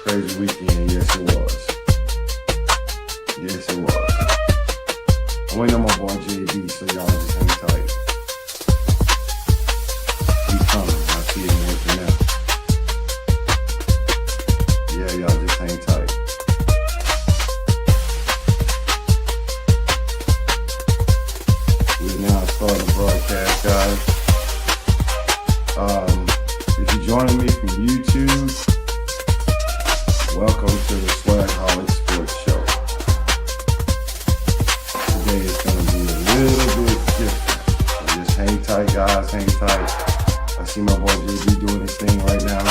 crazy weekend. Yes, it was. Yes, it was. I'm waiting on my boy JB, so y'all just hang tight. He's coming. I see him working now. Yeah, y'all just hang tight. We're now starting the broadcast, guys. If you're joining me from YouTube, welcome to the Swaghollic Sports Show. Today is going to be a little bit different. So just hang tight, guys. Hang tight. I see my boy JB doing his thing right now.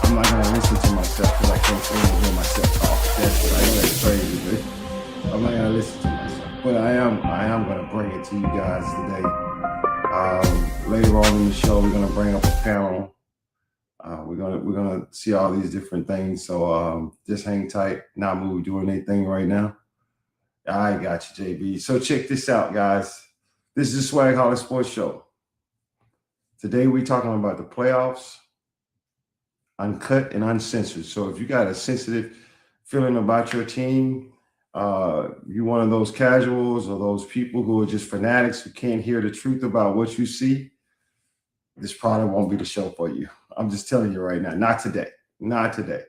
I'm not going to listen to myself because I can't stand to hear myself talk. That's crazy, man. I'm not going to listen to myself. But I am going to bring it to you guys today. Later on in the show, we're going to bring up a panel. We're gonna see all these different things. So just hang tight. Not move doing anything right now. I got you, JB. So check this out, guys. This is the Swaghollic Sports Show. Today we're talking about the playoffs, uncut and uncensored. So if you got a sensitive feeling about your team, you're one of those casuals or those people who are just fanatics who can't hear the truth about what you see, this probably won't be the show for you. I'm just telling you right now, not today, not today.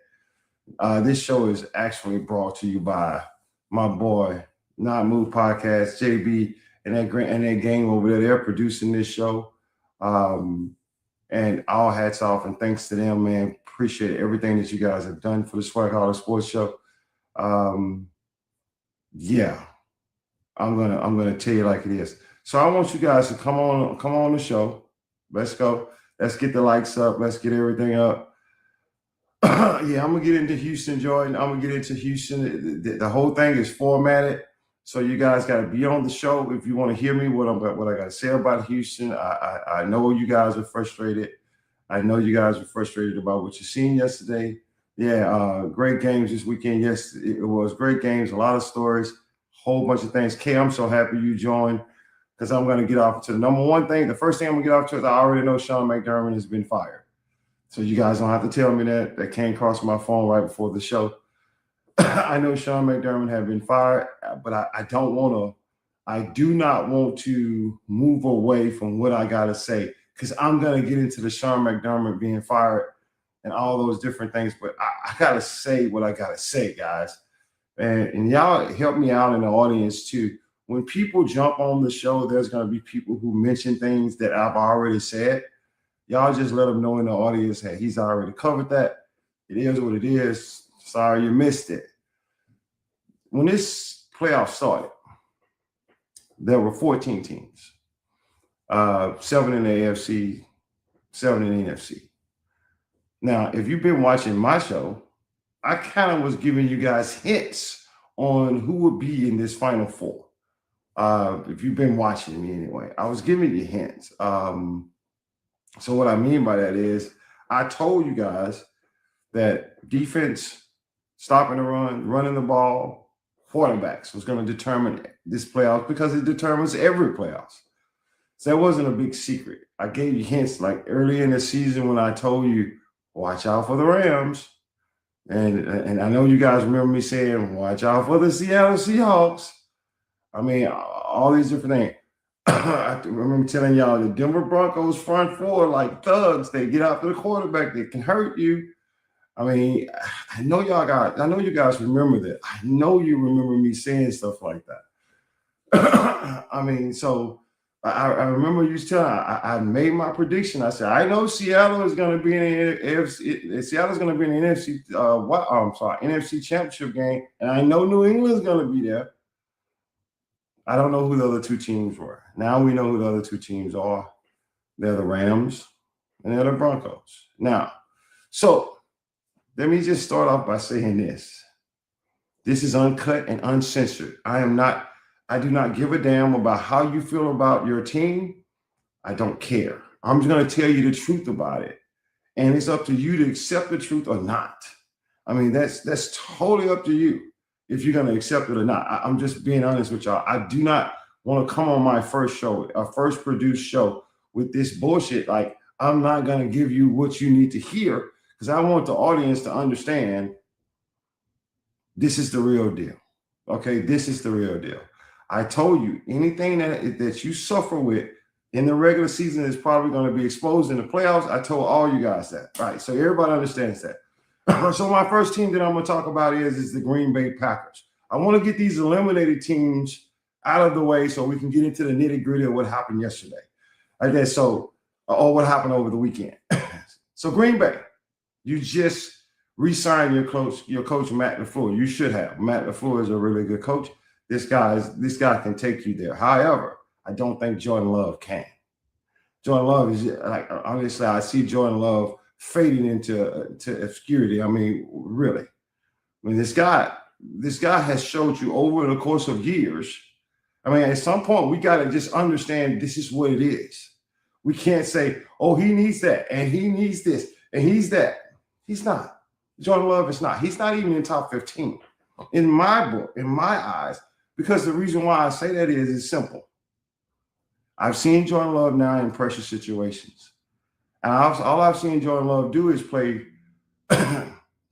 This show is actually brought to you by my boy, Not Move Podcast, JB, and that gang over there. They're producing this show. And all hats off and thanks to them, man. Appreciate everything that you guys have done for the Swaghollic Sports Show. Yeah, I'm gonna tell you like it is. So I want you guys to come on the show. Let's go. Let's get the likes up. Let's get everything up. Yeah, I'm gonna get into Houston, Jordan. I'm gonna get into Houston. The whole thing is formatted, so you guys got to be on the show if you want to hear me. What I got to say about Houston. I know you guys are frustrated. I know you guys are frustrated about what you seen yesterday. Yeah, great games this weekend. Yes, it was great games. A lot of stories, whole bunch of things. Kay, I'm so happy you joined. Because I'm going to get off to the number one thing. The first thing I'm going to get off to is I already know Sean McDermott has been fired. So you guys don't have to tell me that. That came across my phone right before the show. I know Sean McDermott have been fired, but I do not want to move away from what I got to say because I'm going to get into the Sean McDermott being fired and all those different things. But I got to say what I got to say, guys. And y'all help me out in the audience too. When people jump on the show, there's going to be people who mention things that I've already said. Y'all just let them know in the audience, hey, he's already covered that. It is what it is. Sorry you missed it. When this playoff started, there were 14 teams, 7 in the AFC, 7 in the NFC. Now, if you've been watching my show, I kind of was giving you guys hints on who would be in this Final Four. If you've been watching me anyway, I was giving you hints. So what I mean by that is I told you guys that defense, stopping the run, running the ball, quarterbacks was going to determine this playoff because it determines every playoffs. So that wasn't a big secret. I gave you hints like early in the season when I told you, watch out for the Rams. And I know you guys remember me saying, watch out for the Seattle Seahawks. I mean, all these different things. I remember telling y'all the Denver Broncos front four like thugs. They get after the quarterback. They can hurt you. I mean, I know you guys remember that. I know you remember me saying stuff like that. I mean, so I remember you telling I made my prediction. I said, I know Seattle is going to be in the NFC. Seattle's going to be in the NFC Championship game. And I know New England's going to be there. I don't know who the other two teams were. Now we know who the other two teams are. They're the Rams and they're the Broncos. Now, so let me just start off by saying this. This is uncut and uncensored. I do not give a damn about how you feel about your team. I don't care. I'm just going to tell you the truth about it. And it's up to you to accept the truth or not. I mean, that's totally up to you. If you're going to accept it or not. I'm just being honest with y'all. I do not want to come on my first show, a first produced show with this bullshit. Like, I'm not going to give you what you need to hear because I want the audience to understand this is the real deal. Okay, this is the real deal. I told you anything that you suffer with in the regular season is probably going to be exposed in the playoffs. I told all you guys that. Right, so everybody understands that. So my first team that I'm going to talk about is the Green Bay Packers. I want to get these eliminated teams out of the way so we can get into the nitty-gritty of what happened yesterday. Okay, so, or what happened over the weekend. So Green Bay, you just re-signed your coach Matt LaFleur. You should have. Matt LaFleur is a really good coach. This guy can take you there. However, I don't think Jordan Love can. Jordan Love is like, honestly, I see Jordan Love fading into obscurity. I mean, really. I mean, this guy has showed you over the course of years. I mean, at some point, we got to just understand this is what it is. We can't say, oh, he needs that, and he needs this, and he's that. He's not. Jordan Love is not. He's not even in top 15 in my book, in my eyes, because the reason why I say that is it's simple. I've seen Jordan Love now in pressure situations. And all I've seen Jordan Love do is play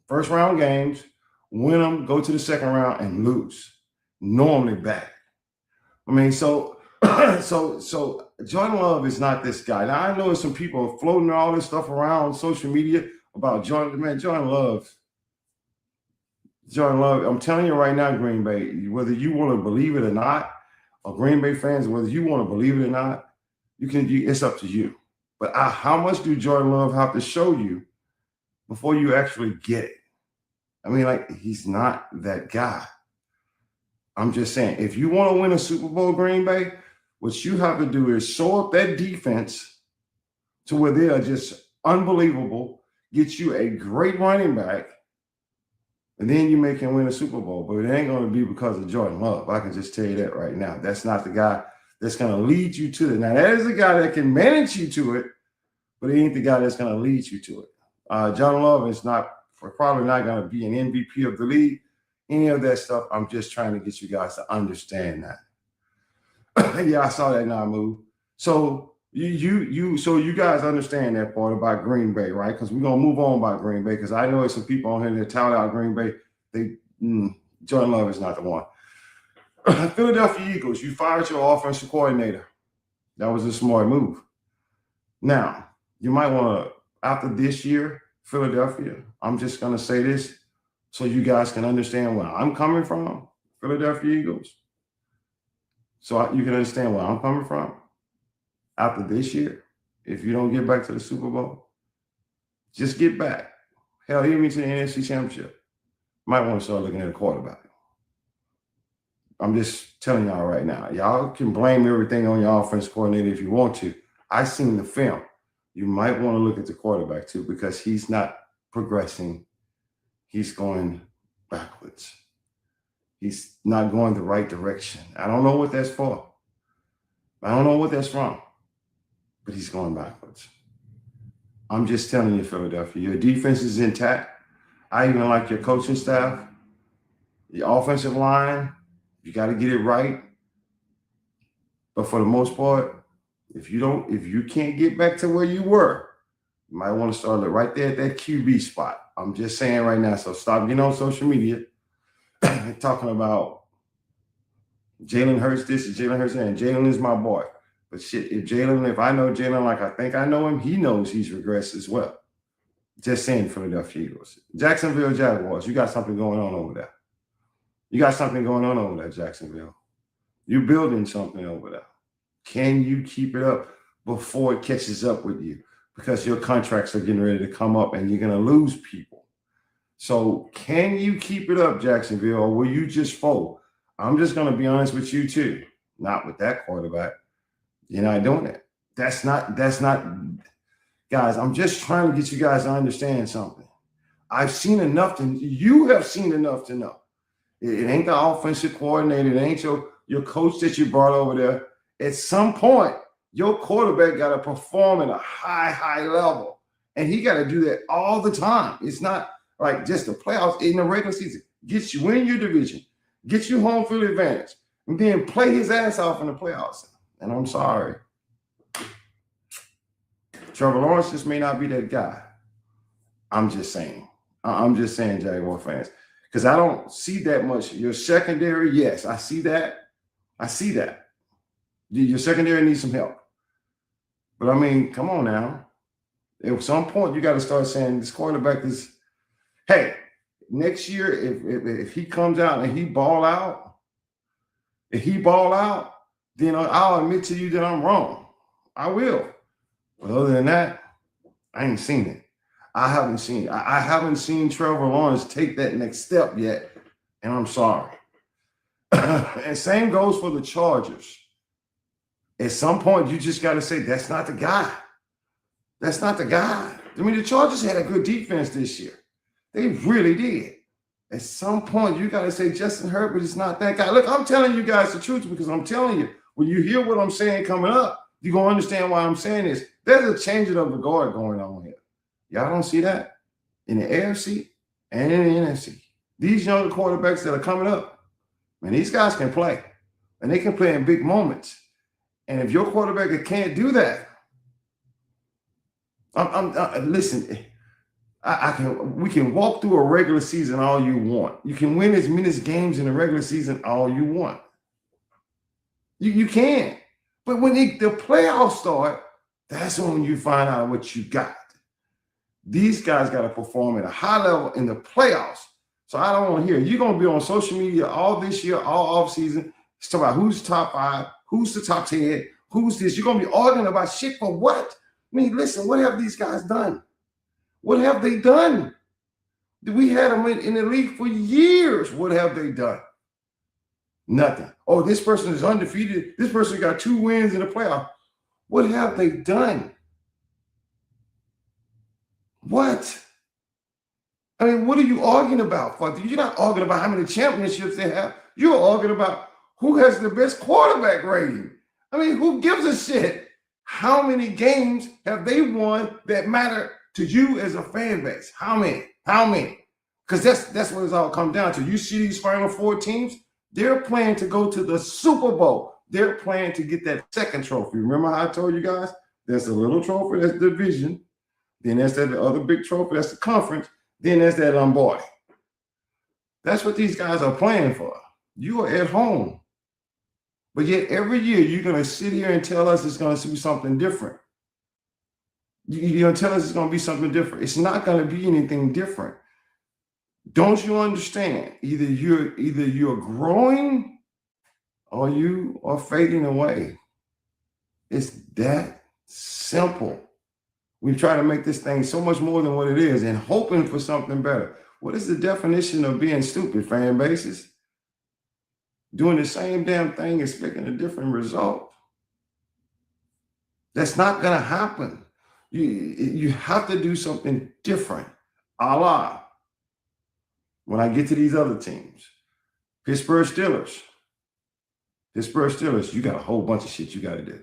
first round games, win them, go to the second round, and lose. Normally bad. I mean, so Jordan Love is not this guy. Now, I know there's some people floating all this stuff around social media about Jordan. Man, Jordan Love, I'm telling you right now, Green Bay, whether you want to believe it or not, or Green Bay fans, whether you want to believe it or not, it's up to you. But how much do Jordan Love have to show you before you actually get it? I mean, like, he's not that guy. I'm just saying, if you want to win a Super Bowl, Green Bay, what you have to do is show up that defense to where they are just unbelievable, get you a great running back, and then you make him win a Super Bowl. But it ain't going to be because of Jordan Love. I can just tell you that right now. That's not the guy that's going to lead you to it. Now, that is the guy that can manage you to it, but he ain't the guy that's going to lead you to it. Jordan Love is probably not going to be an MVP of the league. Any of that stuff, I'm just trying to get you guys to understand that. Yeah, I saw that now move. So you guys understand that part about Green Bay, right? Because we're gonna move on about Green Bay because I know there's some people on here that tout out Green Bay. Jordan Love is not the one. Philadelphia Eagles, you fired your offensive coordinator. That was a smart move. Now, you might want to, after this year, Philadelphia, I'm just gonna say this so you guys can understand where I'm coming from, Philadelphia Eagles. So you can understand where I'm coming from. After this year, if you don't get back to the Super Bowl, just get back. Hell, even to the NFC Championship. Might want to start looking at a quarterback. I'm just telling y'all right now. Y'all can blame everything on your offense coordinator if you want to. I seen the film. You might want to look at the quarterback too because he's not progressing. He's going backwards. He's not going the right direction. I don't know what that's for. I don't know what that's from. But he's going backwards. I'm just telling you, Philadelphia, your defense is intact. I even like your coaching staff, your offensive line. You got to get it right. But for the most part, if you can't get back to where you were, you might want to start right there at that QB spot. I'm just saying right now. So stop getting on social media talking about Jalen Hurts this and Jalen Hurts that. And Jalen is my boy. But shit, if I know Jalen like I think I know him, he knows he's regressed as well. Just saying, Philadelphia Eagles. Jacksonville Jaguars, you got something going on over there. You got something going on over there, Jacksonville. You're building something over there. Can you keep it up before it catches up with you? Because your contracts are getting ready to come up and you're going to lose people. So can you keep it up, Jacksonville, or will you just fold? I'm just going to be honest with you too. Not with that quarterback. You're not doing it. That's not, guys, I'm just trying to get you guys to understand something. I've seen enough you have seen enough to know. It ain't the offensive coordinator. It ain't your coach that you brought over there. At some point, your quarterback got to perform at a high level. And he got to do that all the time. It's not like just the playoffs in the regular season. Get you win your division. Get you home field advantage. And then play his ass off in the playoffs. And I'm sorry. Trevor Lawrence just may not be that guy. I'm just saying. I'm just saying, Jaguar fans, because I don't see that much. Your secondary, yes, I see that. I see that. Your secondary needs some help. But I mean, come on now. At some point, you got to start saying this quarterback is, hey, next year, if he comes out and he ball out, then I'll admit to you that I'm wrong. I will. But other than that, I ain't seen it. I haven't seen Trevor Lawrence take that next step yet, and I'm sorry. And same goes for the Chargers. At some point, you just got to say, that's not the guy. That's not the guy. I mean, the Chargers had a good defense this year. They really did. At some point, you got to say Justin Herbert is not that guy. Look, I'm telling you guys the truth because I'm telling you, when you hear what I'm saying coming up, you're going to understand why I'm saying this. There's a changing of the guard going on here. Y'all don't see that? In the AFC and in the NFC. These younger quarterbacks that are coming up, man, these guys can play. And they can play in big moments. And if your quarterback can't do that, listen, we can walk through a regular season all you want. You can win as many games in the regular season all you want. You can. But when the playoffs start, that's when you find out what you got. These guys got to perform at a high level in the playoffs. So I don't want to hear it. You're going to be on social media all this year, all offseason. It's talking about who's top 5, who's the top 10, who's this. You're going to be arguing about shit for what? I mean, listen, what have these guys done? What have they done? We had them in the league for years. What have they done? Nothing. Oh, this person is undefeated. This person got 2 wins in the playoff. What have they done? What? I mean, what are you arguing about? You're not arguing about how many championships they have. You're arguing about who has the best quarterback rating. I mean, who gives a shit? How many games have they won that matter to you as a fan base? How many? How many? Because that's what it's all come down to. You see these Final Four teams, they're playing to go to the Super Bowl. They're playing to get that second trophy. Remember how I told you guys? There's a little trophy, that's the division. Then there's that other big trophy, that's the conference. Then there's that Lombardi. That's what these guys are playing for. You are at home. But yet every year you're going to sit here and tell us it's going to be something different. You're going to tell us it's going to be something different. It's not going to be anything different. Don't you understand? Either you're growing or you are fading away. It's that simple. We try to make this thing so much more than what it is and hoping for something better. What is the definition of being stupid, fan bases? Doing the same damn thing, expecting a different result. That's not going to happen. You have to do something different. A la, when I get to these other teams, Pittsburgh Steelers, you got a whole bunch of shit you got to do.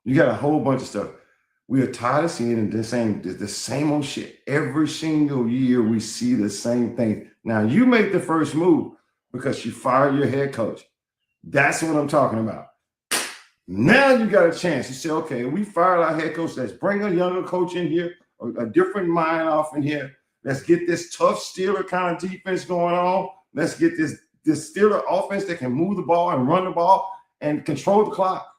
You got a whole bunch of stuff. We are tired of seeing the same old shit. Every single year we see the same thing. Now you make the first move because you fired your head coach. That's what I'm talking about. Now you got a chance. You say, okay, we fired our head coach. Let's bring a younger coach in here, a different mind off in here. Let's get this tough Steeler kind of defense going on. Let's get this Steeler offense that can move the ball and run the ball and control the clock.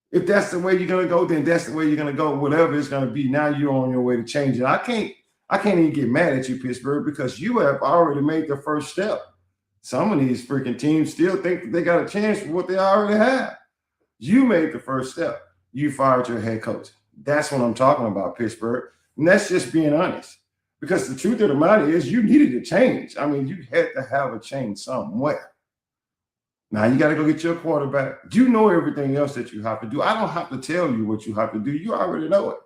If that's the way you're going to go, then that's the way you're going to go. Whatever it's going to be, now you're on your way to change it. I can't even get mad at you, Pittsburgh, because you have already made the first step. Some of these freaking teams still think that they got a chance for what they already have. You made the first step. You fired your head coach. That's what I'm talking about, Pittsburgh. And that's just being honest. Because the truth of the matter is you needed to change. I mean, you had to have a change somewhere. Now you got to go get your quarterback. You know everything else that you have to do. I don't have to tell you what you have to do. You already know it.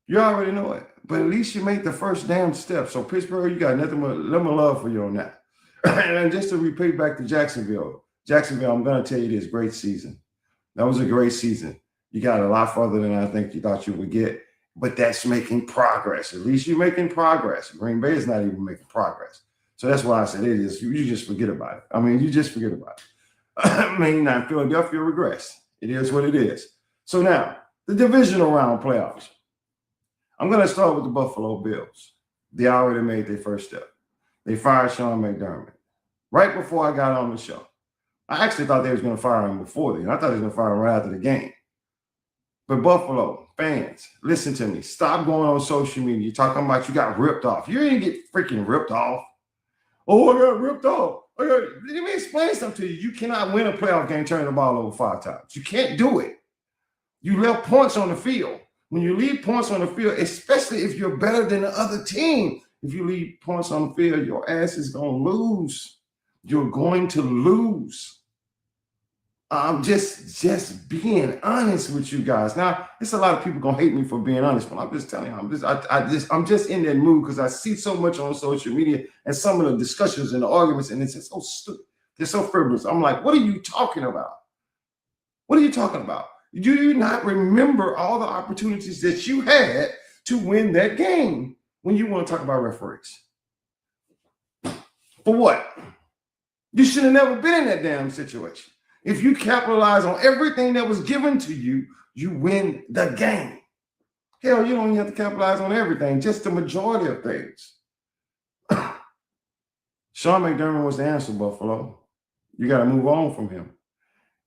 You already know it. But at least you made the first damn step. So Pittsburgh, you got nothing but love for you on that. And just to repeat back to Jacksonville, I'm going to tell you this, great season. That was a great season. You got a lot further than I think you thought you would get. But that's making progress. At least you're making progress. Green Bay is not even making progress. So that's why I said it is. You just forget about it. I mean, you just forget about it. I mean, now Philadelphia regress. It is what it is. So now, The divisional round playoffs. I'm going to start with the Buffalo Bills. They already made their first step. They fired Sean McDermott right before I got on the show. I actually thought they was going to fire him before then. I thought they was going to fire him right after the game. But Buffalo fans, listen to me. Stop going on social media. You're talking about you got ripped off. You didn't get freaking ripped off. Oh, I got ripped off. Let me explain something to you. You cannot win a playoff game turning the ball over 5 times. You can't do it. You left points on the field. When you leave points on the field, especially if you're better than the other team, if you leave points on the field, your ass is going to lose. You're going to lose. I'm just being honest with you guys. Now, there's a lot of people gonna hate me for being honest, but I'm just telling you, I'm just in that mood because I see so much on social media and some of the discussions and the arguments, and it's just so stupid. They're so frivolous. I'm like, what are you talking about? What are you talking about? Do you not remember all the opportunities that you had to win that game when you want to talk about referees? For what? You should have never been in that damn situation. If you capitalize on everything that was given to you, you win the game. Hell, you don't even have to capitalize on everything, just the majority of things. Sean McDermott was the answer, Buffalo. You got to move on from him.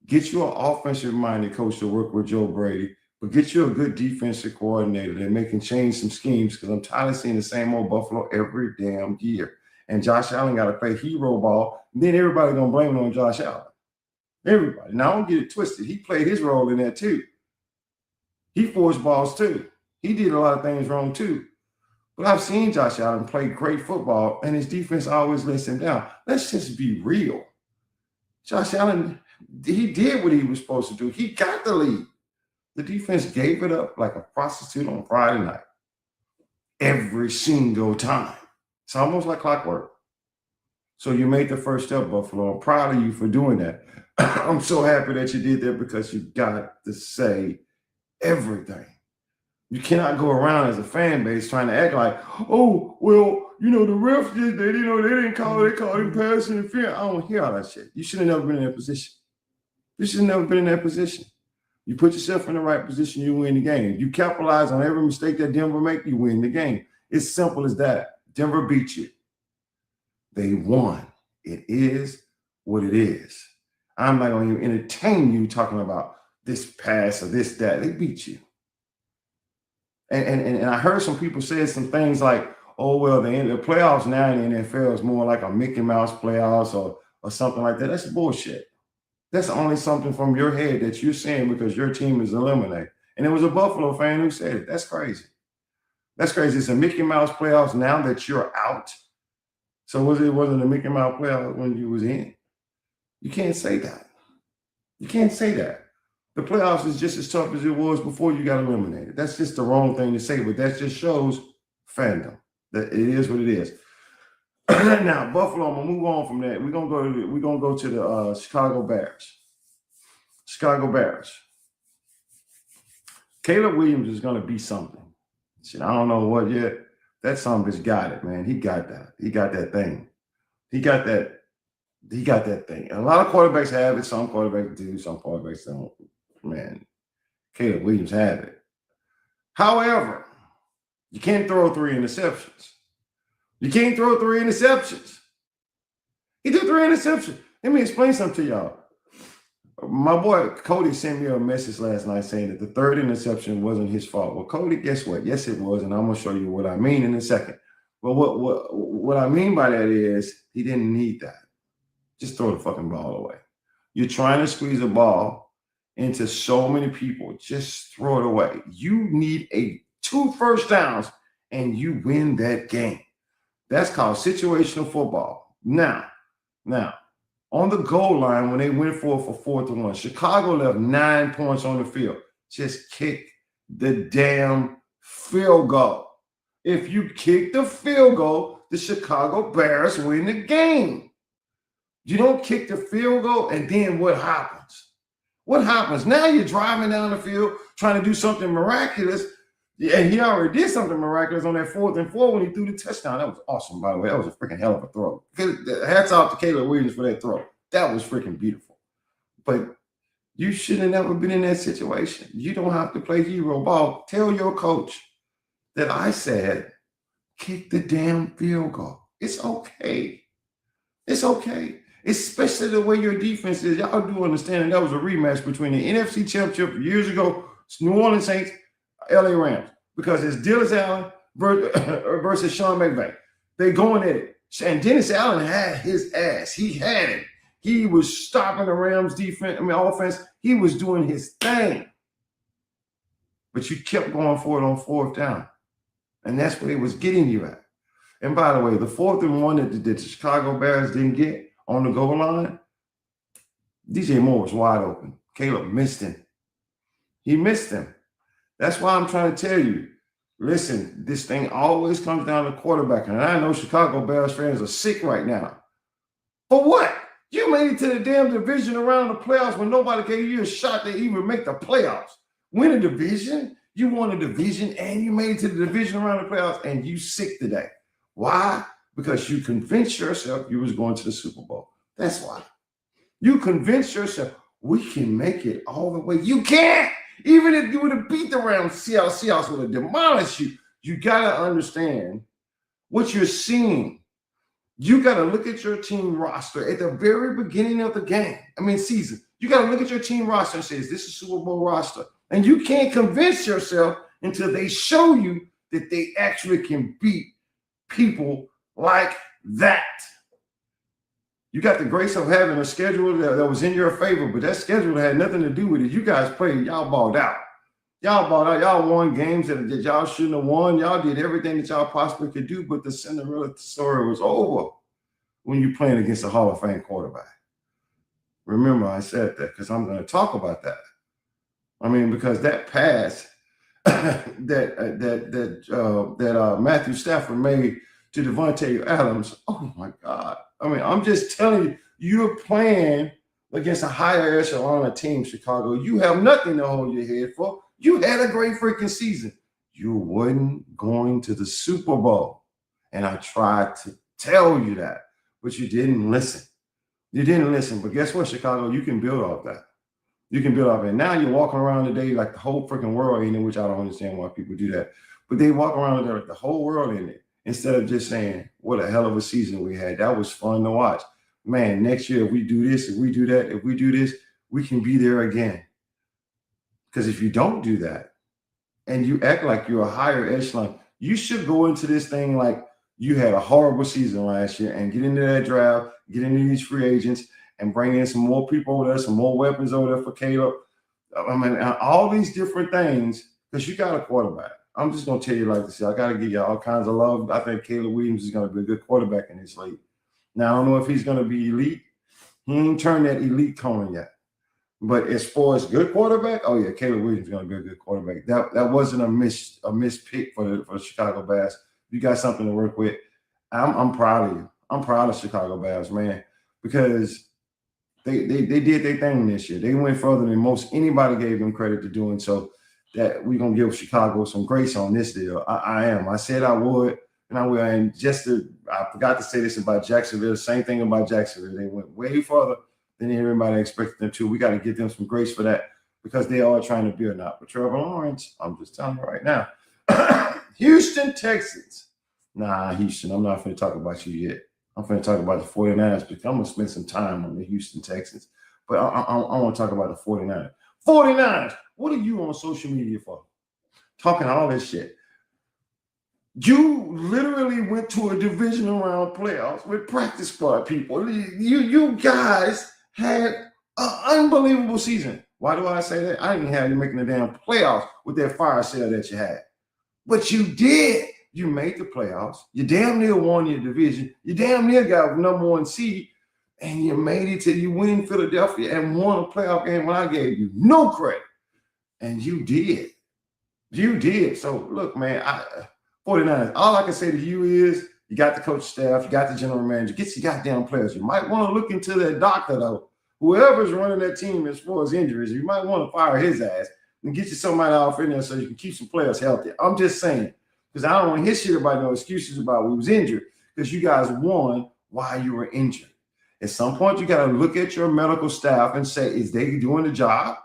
Get you an offensive-minded coach to work with Joe Brady, but get you a good defensive coordinator that can change some schemes because I'm tired of seeing the same old Buffalo every damn year. And Josh Allen got to play hero ball, and then everybody going to blame it on Josh Allen. Everybody. Now, don't get it twisted. He played his role in that too. He forced balls too. He did a lot of things wrong too. But I've seen Josh Allen play great football, and his defense always lets him down. Let's just be real. Josh Allen, he did what he was supposed to do. He got the lead. The defense gave it up like a prostitute on Friday night. Every single time. It's almost like clockwork. So you made the first step, Buffalo. I'm proud of you for doing that. I'm so happy that you did that because you got to say everything. You cannot go around as a fan base trying to act like, oh, well, the refs did that. They didn't call it. They called him pass interference. I don't hear all that shit. You should have never been in that position. You should have never been in that position. You put yourself in the right position, you win the game. You capitalize on every mistake that Denver make, you win the game. It's simple as that. Denver beat you. They won. It is what it is. I'm not going to entertain you talking about this pass or this, that. They beat you. And I heard some people say some things like, oh, well, the playoffs now in the NFL is more like a Mickey Mouse playoffs or something like that. That's bullshit. That's only something from your head that you're saying because your team is eliminated. And it was a Buffalo fan who said it. That's crazy. That's crazy. It's a Mickey Mouse playoffs now that you're out. So wasn't a Mickey Mouse playoff when you was in? You can't say that. You can't say that. The playoffs is just as tough as it was before you got eliminated. That's just the wrong thing to say, but that just shows fandom. That it is what it is. Now, Buffalo, I'm gonna move on from that. We're gonna go to the Chicago Bears. Chicago Bears. Caleb Williams is gonna be something. Shit, I don't know what yet. That son just got it, man. He got that. He got that thing. He got that thing. And a lot of quarterbacks have it. Some quarterbacks do. Some quarterbacks don't. Man, Caleb Williams had it. However, you can't throw 3 interceptions. You can't throw 3 interceptions. He threw 3 interceptions. Let me explain something to y'all. My boy Cody sent me a message last night saying that the 3rd interception wasn't his fault. Well, Cody, guess what? Yes, it was, and I'm gonna show you what I mean in a second. But what I mean by that is he didn't need that. Just throw the fucking ball away. You're trying to squeeze a ball into so many people. Just throw it away. You need 2 first downs, and you win that game. That's called situational football. Now, on the goal line, when they went for 4th and 1, Chicago left 9 points on the field. Just kick the damn field goal. If you kick the field goal, the Chicago Bears win the game. You don't kick the field goal, and then what happens? What happens? Now you're driving down the field trying to do something miraculous. And he already did something miraculous on that 4th and 4 when he threw the touchdown. That was awesome, by the way. That was a freaking hell of a throw. Hats off to Caleb Williams for that throw. That was freaking beautiful. But You should have never been in that situation. You don't have to play hero ball. Tell your coach that I said, kick the damn field goal. It's okay. It's okay. Especially the way your defense is. Y'all do understand that was a rematch between the NFC Championship years ago, New Orleans Saints, LA Rams, because it's Dennis Allen versus Sean McVay. They going at it. And Dennis Allen had his ass. He had it. He was stopping the Rams defense, offense. He was doing his thing. But you kept going for it on fourth down. And that's what it was getting you at. And by the way, the 4th and 1 that the Chicago Bears didn't get on the goal line, DJ Moore was wide open. Caleb missed him. He missed him. That's why I'm trying to tell you, listen, this thing always comes down to quarterback. And I know Chicago Bears fans are sick right now. For what? You made it to the damn division around the playoffs when nobody gave you a shot to even make the playoffs. Win a division? You won a division and you made it to the division around the playoffs and you sick today. Why? Because you convinced yourself you was going to the Super Bowl. That's why. You convinced yourself we can make it all the way. You can't. Even if you would have beat the Rams, Seahawks would have demolished you. You got to understand what you're seeing. You got to look at your team roster at the very beginning of the game. Season. You got to look at your team roster and say, is this a Super Bowl roster? And you can't convince yourself until they show you that they actually can beat people like that. You got the grace of having a schedule that was in your favor, but that schedule had nothing to do with it. You guys played, y'all balled out. Y'all balled out. Y'all won games that y'all shouldn't have won. Y'all did everything that y'all possibly could do, but the Cinderella story was over when you're playing against a Hall of Fame quarterback. Remember, I said that because I'm going to talk about that. Because that pass that Matthew Stafford made to Devontae Adams, oh my God. I'm just telling you, you're playing against a higher echelon of team, Chicago. You have nothing to hold your head for. You had a great freaking season. You weren't going to the Super Bowl. And I tried to tell you that, but you didn't listen. You didn't listen. But guess what, Chicago? You can build off that. You can build off it. Now you're walking around today like the whole freaking world in it, which I don't understand why people do that. But they walk around there like the whole world in it, instead of just saying, what a hell of a season we had. That was fun to watch. Man, next year, if we do this, if we do that, if we do this, we can be there again. Because if you don't do that and you act like you're a higher echelon, you should go into this thing like you had a horrible season last year and get into that draft, get into these free agents, and bring in some more people over there, some more weapons over there for Caleb. All these different things, because you got a quarterback. I'm just going to tell you like this. I got to give you all kinds of love. I think Caleb Williams is going to be a good quarterback in this league. Now, I don't know if he's going to be elite. He ain't turned that elite corner yet. But as far as good quarterback, oh, yeah, Caleb Williams is going to be a good quarterback. That wasn't a missed pick for the Chicago Bears. You got something to work with. I'm proud of you. I'm proud of Chicago Bears, man, because they did their thing this year. They went further than most anybody gave them credit to doing. So that we're going to give Chicago some grace on this deal. I am. I said I would, and I will. And I forgot to say this about Jacksonville. Same thing about Jacksonville. They went way further than everybody expected them to. We got to give them some grace for that because they are trying to build now. But Trevor Lawrence, I'm just telling you right now, Houston Texans. Nah, Houston, I'm not going to talk about you yet. I'm going to talk about the 49ers because I'm going to spend some time on the Houston Texans. But I want to talk about the 49ers. 49ers, what are you on social media for? Talking all this shit. You literally went to a divisional round playoffs with practice squad people. You guys had an unbelievable season. Why do I say that? I didn't have you making the damn playoffs with that fire sale that you had. But you did. You made the playoffs. You damn near won your division. You damn near got number one seed. And you made it till you win in Philadelphia and won a playoff game when I gave you no credit. And you did. You did. So, look, man, 49ers, all I can say to you is you got the coach staff, you got the general manager, get your goddamn players. You might want to look into that doctor, though. Whoever's running that team as far as injuries, you might want to fire his ass and get you somebody off in there so you can keep some players healthy. I'm just saying. Because I don't want to hear shit about no excuses about we was injured because you guys won while you were injured. At some point, you got to look at your medical staff and say, is they doing the job?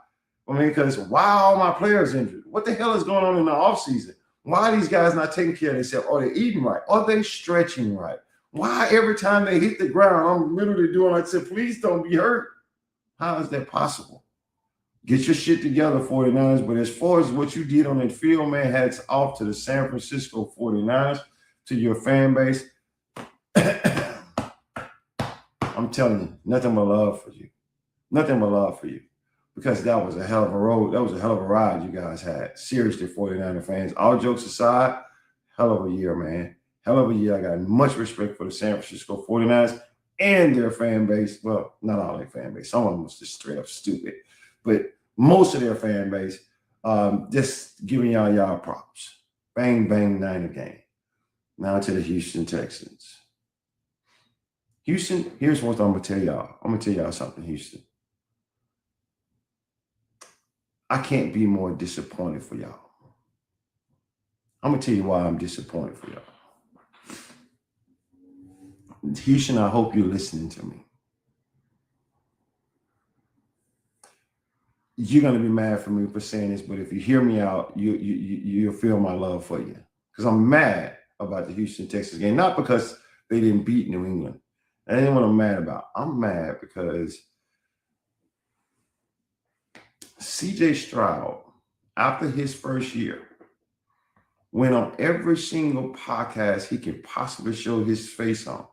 I mean, because why are all my players injured? What the hell is going on in the offseason? Why are these guys not taking care of themselves? Are they eating right? Are they stretching right? Why every time they hit the ground, I'm literally doing like I said, please don't be hurt. How is that possible? Get your shit together, 49ers. But as far as what you did on that field, man, hats off to the San Francisco 49ers, to your fan base. I'm telling you, nothing but love for you. Nothing but love for you. Because that was a hell of a road. That was a hell of a ride you guys had. Seriously, 49er fans. All jokes aside, hell of a year, man. Hell of a year. I got much respect for the San Francisco 49ers and their fan base. Well, not all their fan base. Some of them was just straight up stupid. But most of their fan base, just giving y'all props. Bang, bang, Niner game. Now to the Houston Texans. Houston, here's what I'm going to tell y'all. I'm going to tell y'all something, Houston. I can't be more disappointed for y'all. I'm going to tell you why I'm disappointed for y'all. Houston, I hope you're listening to me. You're going to be mad for me for saying this, but if you hear me out, you'll feel my love for you. Because I'm mad about the Houston Texans game. Not because they didn't beat New England. That ain't what I'm mad about. I'm mad because C.J. Stroud, after his first year, went on every single podcast he could possibly show his face on.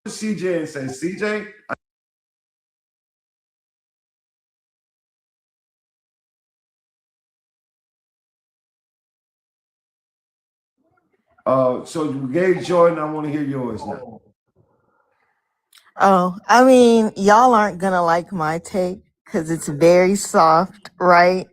CJ and say, CJ, so you gave Jordan. I want to hear yours now. Oh, I mean, y'all aren't gonna like my take because it's very soft, right?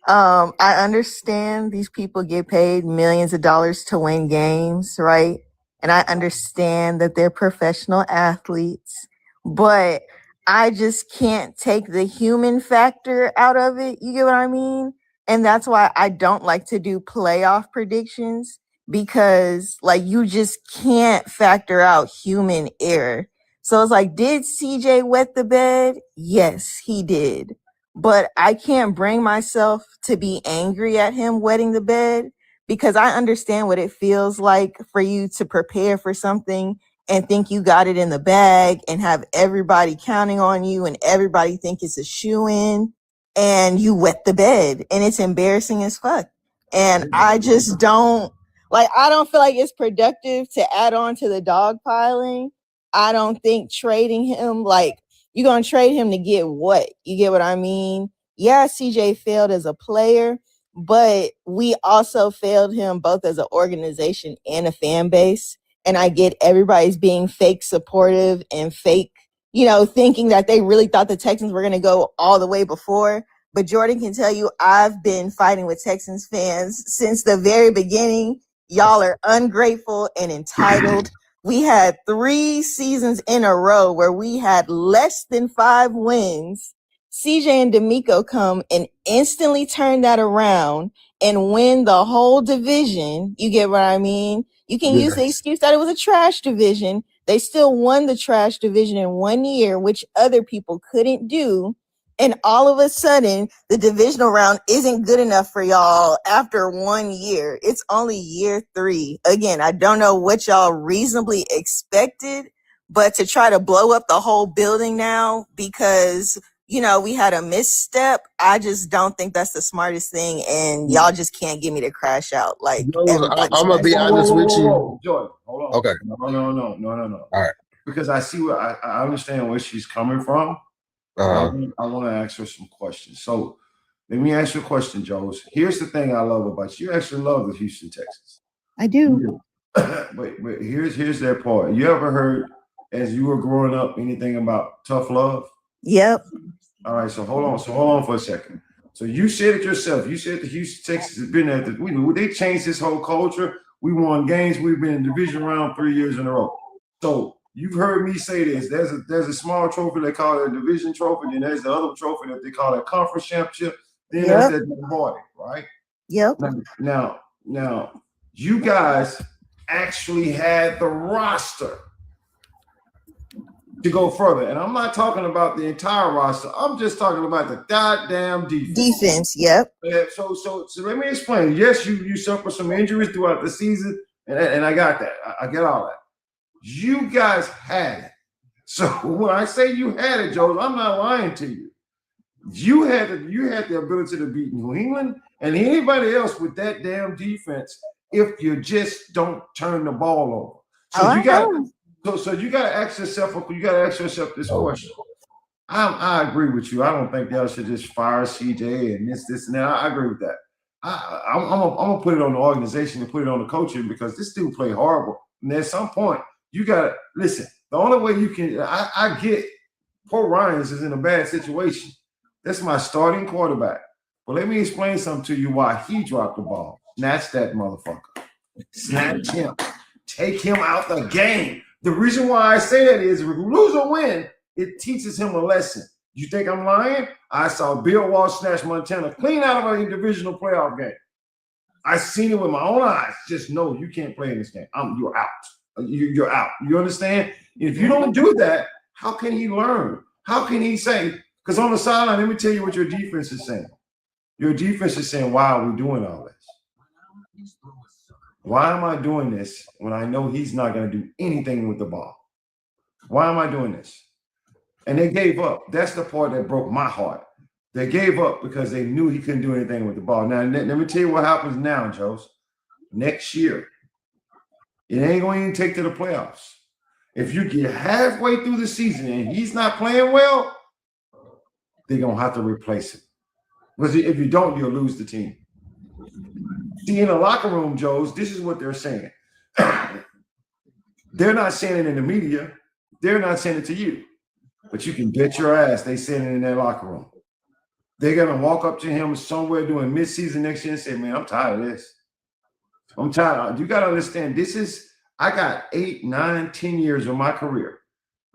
I understand these people get paid millions of dollars to win games, right? And I understand that they're professional athletes, but I just can't take the human factor out of it. You get what I mean? And that's why I don't like to do playoff predictions because, like, you just can't factor out human error. So it's like, did CJ wet the bed? Yes, he did, but I can't bring myself to be angry at him wetting the bed because I understand what it feels like for you to prepare for something and think you got it in the bag and have everybody counting on you and everybody think it's a shoe in and you wet the bed and it's embarrassing as fuck. And I just don't like, I don't feel like it's productive to add on to the dog piling. I don't think trading him, like, you're going to trade him to get what? You get what I mean? Yeah, CJ failed as a player, but we also failed him both as an organization and a fan base. And I get everybody's being fake supportive and fake, thinking that they really thought the Texans were going to go all the way before. But Jordan can tell you, I've been fighting with Texans fans since the very beginning. Y'all are ungrateful and entitled. We had 3 seasons in a row where we had less than 5 wins. CJ and D'Amico come and instantly turn that around and win the whole division. You get what I mean? You can use the excuse that it was a trash division. They still won the trash division in 1 year, which other people couldn't do. And all of a sudden, the divisional round isn't good enough for y'all after 1 year. It's only year 3. Again, I don't know what y'all reasonably expected, but to try to blow up the whole building now because, we had a misstep, I just don't think that's the smartest thing. And y'all just can't get me to crash out. Like, I'm going to be honest with you. Jordan, hold on. Okay. No. All right. Because I see I understand where she's coming from. I want to ask her some questions. So let me ask you a question, Joe. Here's the thing I love about you. You actually love the Houston Texans. I do. But here's their part. You ever heard, as you were growing up, anything about tough love? Yep. All right. So hold on for a second. So you said it yourself. You said the Houston Texans has been at they changed this whole culture. We won games. We've been in division round 3 years in a row. So you've heard me say this. There's a small trophy they call it a division trophy. Then there's the other trophy that they call a conference championship. Then there's that Lombardi, right? Yep. Now, you guys actually had the roster to go further. And I'm not talking about the entire roster. I'm just talking about the goddamn defense. Defense, yep. So let me explain. Yes, you suffered some injuries throughout the season, and I got that. I get all that. You guys had it. So when I say you had it, Joe, I'm not lying to you. You had the ability to beat New England and anybody else with that damn defense if you just don't turn the ball over. So you got to ask yourself this question. I agree with you. I don't think y'all should just fire CJ and this and that. I agree with that. I'm gonna put it on the organization and put it on the coaching because this dude played horrible. And at some point, you gotta listen. The only way you can, I get Paul Ryans is in a bad situation. That's my starting quarterback. But let me explain something to you why he dropped the ball. Snatch that motherfucker. Snatch him. Take him out the game. The reason why I say that is if we lose or win, it teaches him a lesson. You think I'm lying? I saw Bill Walsh snatch Montana clean out of a divisional playoff game. I seen it with my own eyes. Just know you can't play in this game. You're out. You're out. You understand? If you don't do that, how can he learn? How can he say? Because on the sideline, let me tell you what your defense is saying. Your defense is saying, why are we doing all this? Why am I doing this when I know he's not going to do anything with the ball? Why am I doing this? And they gave up. That's the part that broke my heart. They gave up because they knew he couldn't do anything with the ball. Now, let me tell you what happens now, Joe. Next year, it ain't going to even take to the playoffs. If you get halfway through the season and he's not playing well, they're going to have to replace him. Because if you don't, you'll lose the team. See, in the locker room, Joes, this is what they're saying. They're not saying it in the media. They're not saying it to you. But you can bet your ass they saying it in their locker room. They're going to walk up to him somewhere during midseason next year and say, man, I'm tired of this. I'm tired. You got to understand, I got 8, 9, 10 years of my career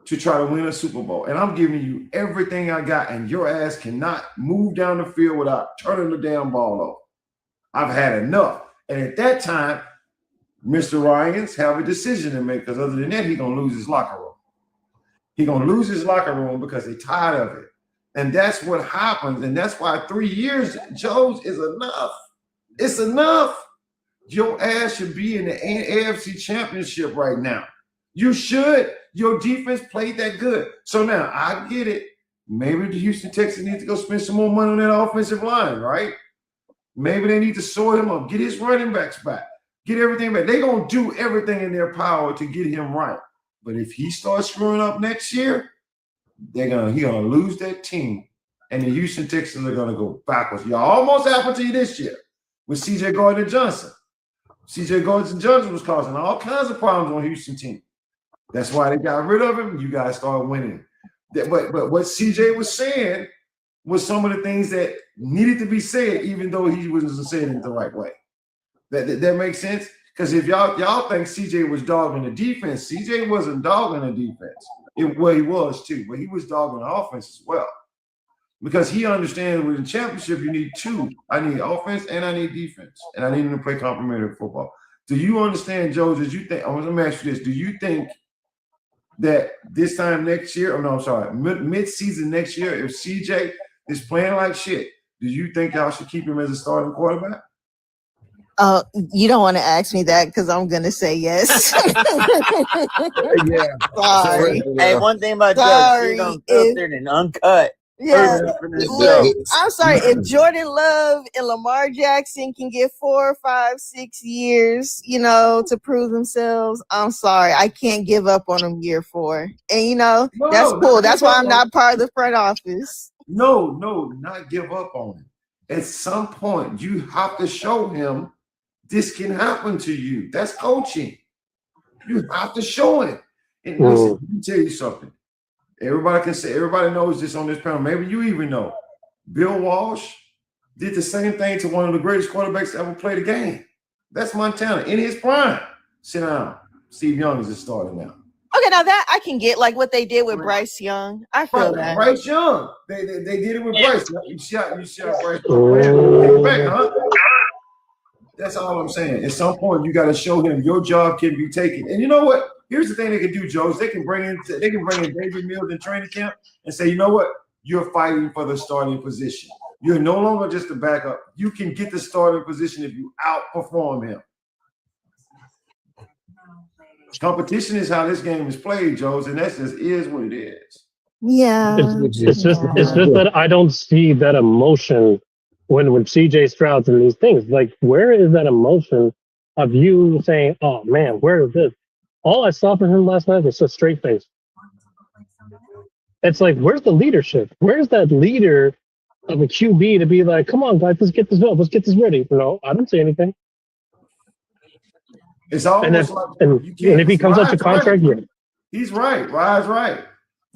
to try to win a Super Bowl. And I'm giving you everything I got, and your ass cannot move down the field without turning the damn ball over. I've had enough. And at that time, Mr. Ryans have a decision to make, because other than that, he's going to lose his locker room. He's going to lose his locker room because they're tired of it. And that's what happens. And that's why 3 years, Joes, is enough. It's enough. Your ass should be in the AFC Championship right now. You should. Your defense played that good. So now, I get it. Maybe the Houston Texans need to go spend some more money on that offensive line, right? Maybe they need to sort him up, get his running backs back, get everything back. They're going to do everything in their power to get him right. But if he starts screwing up next year, he's going to lose that team, and the Houston Texans are going to go backwards. Y'all almost happened to you this year with C.J. Gardner-Johnson. C.J. Gardner-Johnson was causing all kinds of problems on Houston team. That's why they got rid of him. You guys started winning. But what C.J. was saying was some of the things that needed to be said, even though he wasn't saying it the right way. That makes sense? Because if y'all think CJ was dogging the defense, CJ wasn't dogging the defense. He was too, but he was dogging the offense as well. Because he understands with the championship, you need two. I need offense and I need defense. And I need him to play complementary football. Do you understand, Joe, let me ask you this. Do you think that this time next year, mid-season next year, if CJ is playing like shit, do you think y'all should keep him as a starting quarterback? You don't want to ask me that because I'm gonna say yes. Yeah. Sorry. Hey, one thing about Doug, she's unfiltered and uncut. Yeah. Look, I'm sorry. If Jordan Love and Lamar Jackson can get 4, 5, 6 years, to prove themselves, I'm sorry. I can't give up on them year 4. And that's cool. That's why I'm not part of the front office. No, not give up on him. At some point, you have to show him this can happen to you. That's coaching. You have to show it. And listen, let me tell you something. Everybody knows this on this panel. Maybe you even know. Bill Walsh did the same thing to one of the greatest quarterbacks to ever play the game. That's Montana in his prime. Sit down. Steve Young is a starter now. Okay, now that I can get, like what they did with Bryce Young. I feel that. Bryce Young. They did it with Bryce. You shot Bryce. Back, huh? That's all I'm saying. At some point, you got to show him your job can be taken. And you know what? Here's the thing they can do, Joe. They can bring in David Mills in training camp and say, you know what? You're fighting for the starting position. You're no longer just a backup. You can get the starting position if you outperform him. Competition is how this game is played, Joe, and that just is what it is. Yeah. It's just that I don't see that emotion when CJ Stroud's in these things. Like, where is that emotion of you saying, oh man, where is this? All I saw from him last night was a straight face. It's like, where's the leadership? Where's that leader of a QB to be like, come on, guys, let's get this up. Let's get this ready. No, I didn't say anything. It's almost and if he comes up to contract, yeah. He's right. Ryan's right.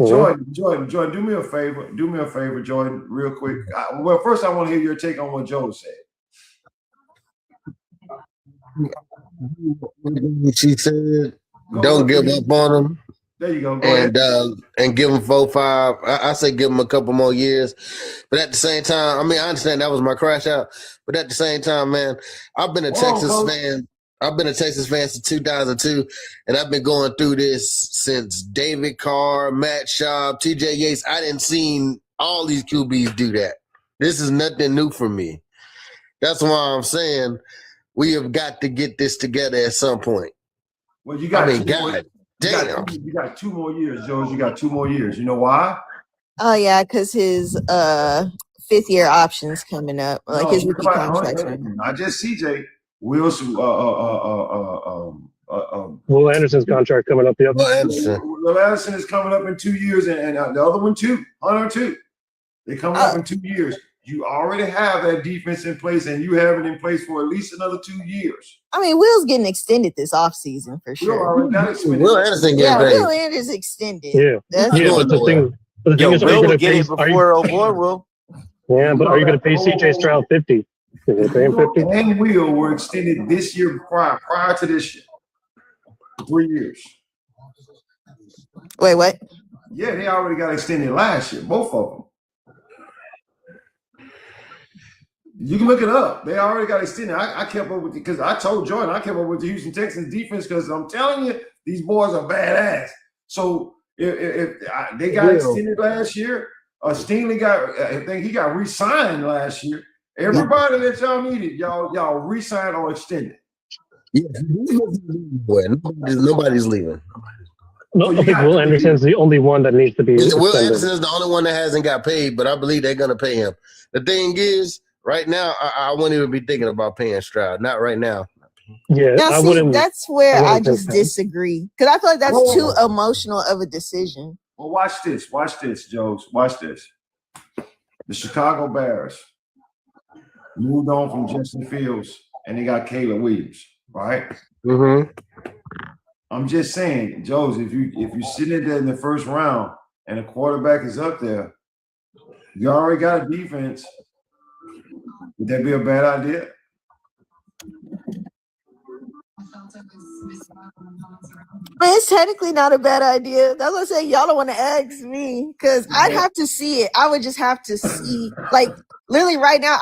Jordan, do me a favor, Jordan, real quick. Well, first I want to hear your take on what Joe said. She said, don't give up on him. There you go. And give him 4, 5. I say give him a couple more years. But at the same time, I mean, I understand that was my crash out. But at the same time, man, I've been a Texas fan. I've been a Texas fan since 2002, and I've been going through this since David Carr, Matt Schaub, TJ Yates. I didn't see all these QBs do that. This is nothing new for me. That's why I'm saying we have got to get this together at some point. Well, you got you got 2 more years, Joe. You got 2 more years. You know why? Oh yeah, because his 5th-year option's coming up, like his rookie contract. Not just CJ. Wilson, Will Anderson's contract coming up. Yep. Will Anderson. Will Anderson is coming up in 2 years, and the other one too, Hunter too. They're coming up in 2 years. You already have that defense in place, and you have it in place for at least another 2 years. I mean, Will's getting extended this offseason for sure. Will Anderson getting paid. Will Anderson extended. Yeah, but the thing is, Will will get it before O'Boy will. Yeah, but are you going to pay CJ Stroud 50? Are you pay him 50? And Will were extended this year prior to this year. 3 years. Wait, what? Yeah, they already got extended last year, both of them. You can look it up. They already got extended. I kept up with it because I told Jordan I kept up with the Houston Texans defense because I'm telling you, these boys are badass. So if they got extended last year, Stingley I think he got re-signed last year. Everybody that y'all needed, y'all re-signed or extended. Yeah, nobody's leaving. No, I think Will Anderson's the only one that needs to be. Will Anderson is the only one that hasn't got paid, but I believe they're going to pay him. The thing is, right now, I wouldn't even be thinking about paying Stroud. Not right now. Yeah, now, that's where I just disagree because I feel like that's too emotional of a decision. Well, watch this, Joes. Watch this. The Chicago Bears moved on from Justin Fields, and they got Caleb Williams, right? Mm-hmm. I'm just saying, Joes, if you're sitting there in the first round and a quarterback is up there, you already got a defense. Would that be a bad idea? I mean, it's technically not a bad idea. That's what I'm saying. Y'all don't want to ask me because I'd have to see it. I would just have to see, like, literally right now,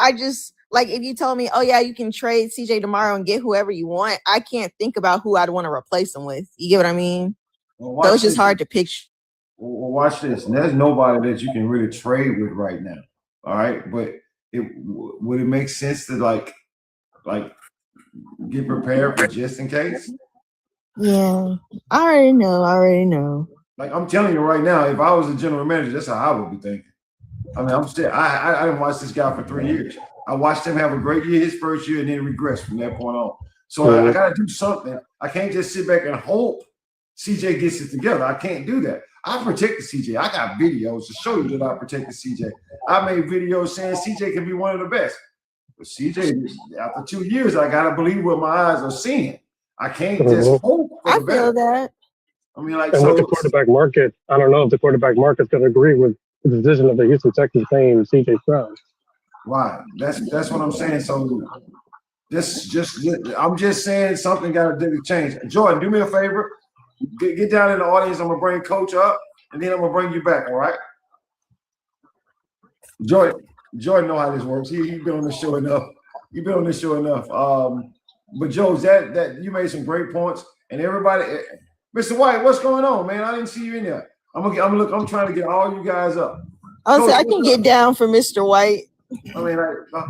like, if you told me, oh, yeah, you can trade CJ tomorrow and get whoever you want, I can't think about who I'd want to replace him with. You get what I mean? Well, so it's just hard to picture. Well, watch this. And there's nobody that you can really trade with right now. All right. But would it make sense to, like get prepared for just in case? Yeah. I already know. Like, I'm telling you right now, if I was a general manager, that's how I would be thinking. I mean, I didn't watch this guy for 3 years. I watched him have a great year his first year and then regress from that point on. So I got to do something. I can't just sit back and hope CJ gets it together. I can't do that. I protected CJ. I got videos to show you that I protected CJ. I made videos saying CJ can be one of the best. But CJ, after 2 years, I got to believe what my eyes are seeing. I can't just hope for I the best. feel that. I mean, like, and with the quarterback market, I don't know if the quarterback market's going to agree with the decision of the Houston Texans paying CJ Stroud. Right. That's what I'm saying. So I'm just saying something got to change. Jordan, do me a favor. Get down in the audience. I'm gonna bring Coach up, and then I'm gonna bring you back. All right. Jordan know how this works. He's been on the show enough. But Joe, that you made some great points, and everybody, Mr. White, what's going on, man? I didn't see you in there. I'm trying to get all you guys up. Coach, I can get down for Mr. White. I mean,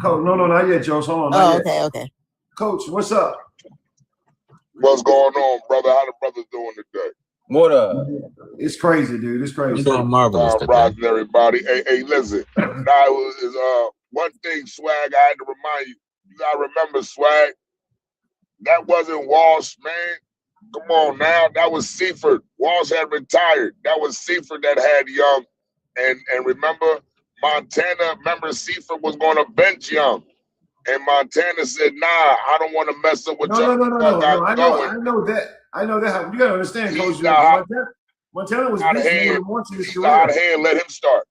Coach, no, not yet, Joe. Hold on. Okay. Coach, what's up? What's going on, brother? How the brothers doing today? What up? It's crazy, dude. It's crazy. You doing marvelous today. Rising, everybody. Hey, listen. One thing, Swag, I had to remind you. You gotta remember, Swag. That wasn't Walsh, man. Come on now. That was Seifert. Walsh had retired. That was Seifert that had Young. And remember, Montana, Seifert was going to bench Young. And Montana said, nah, I don't want to mess up with No. I know that. You gotta understand, Coach. Montana was busy once in his career. Out of hand, let him start.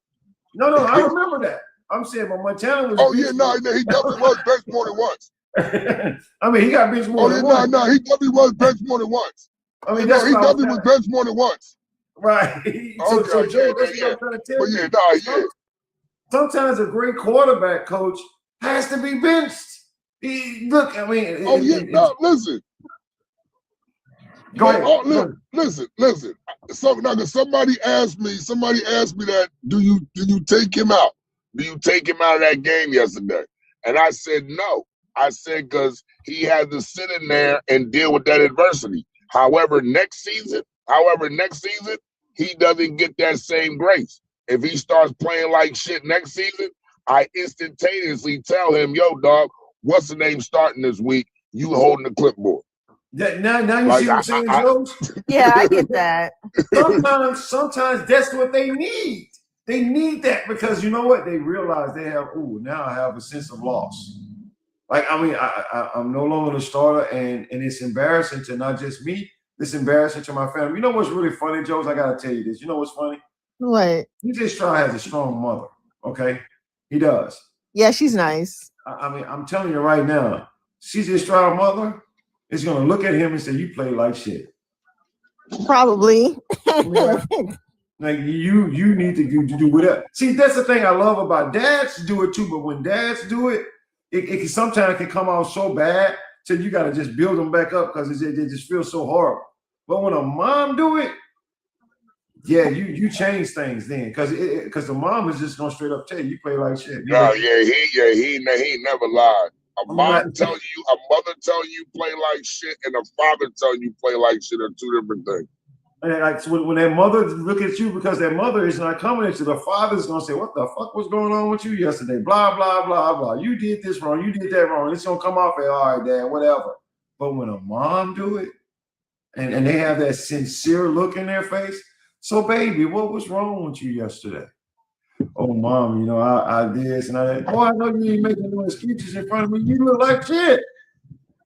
No, I remember that. I'm saying, but Montana was. Oh yeah, he definitely was benched more than once. I mean, he got benched more than once. No, he definitely was benched more than once. I mean, he definitely was benched more than once. Right. So Joe, that's what I'm trying to tell you. Sometimes a great quarterback, Coach, has to be benched. Listen. Go ahead. Listen. Somebody asked me that, do you take him out? Do you take him out of that game yesterday? And I said no. I said because he had to sit in there and deal with that adversity. However, next season, he doesn't get that same grace. If he starts playing like shit next season, I instantaneously tell him, yo, dog, what's the name starting this week? You holding the clipboard. Now you see what I'm saying, Jones? Yeah, I get that. Sometimes that's what they need. They need that because you know what? They realize they have, now I have a sense of loss. Like, I mean, I'm no longer the starter, and it's embarrassing to not just me. It's embarrassing to my family. You know what's really funny, Jones? I got to tell you this. You know what's funny? What? DJ Stroud has a strong mother, okay? He does. Yeah, she's nice. I mean, I'm telling you right now, CJ Stroud mother is going to look at him and say, you play like shit. Probably. Like you need to do whatever. See, that's the thing I love about dads do it too, but when dads do it, it can sometimes come out so bad, so you got to just build them back up because they just feel so horrible. But when a mom do it, yeah, you change things then because the mom is just gonna straight up tell you play like shit. He never lied. A mom telling you, a mother telling you play like shit, and a father telling you play like shit are two different things. And like so when that mother look at you because that mother is not coming at you, the father's gonna say, "What the fuck was going on with you yesterday? Blah blah blah blah. You did this wrong. You did that wrong. It's gonna come off as all right, Dad, whatever." But when a mom do it, and they have that sincere look in their face, so baby, what was wrong with you yesterday? Oh, mom, you know I did this and I did. Oh, I know you ain't making no excuses in front of me. You look like shit.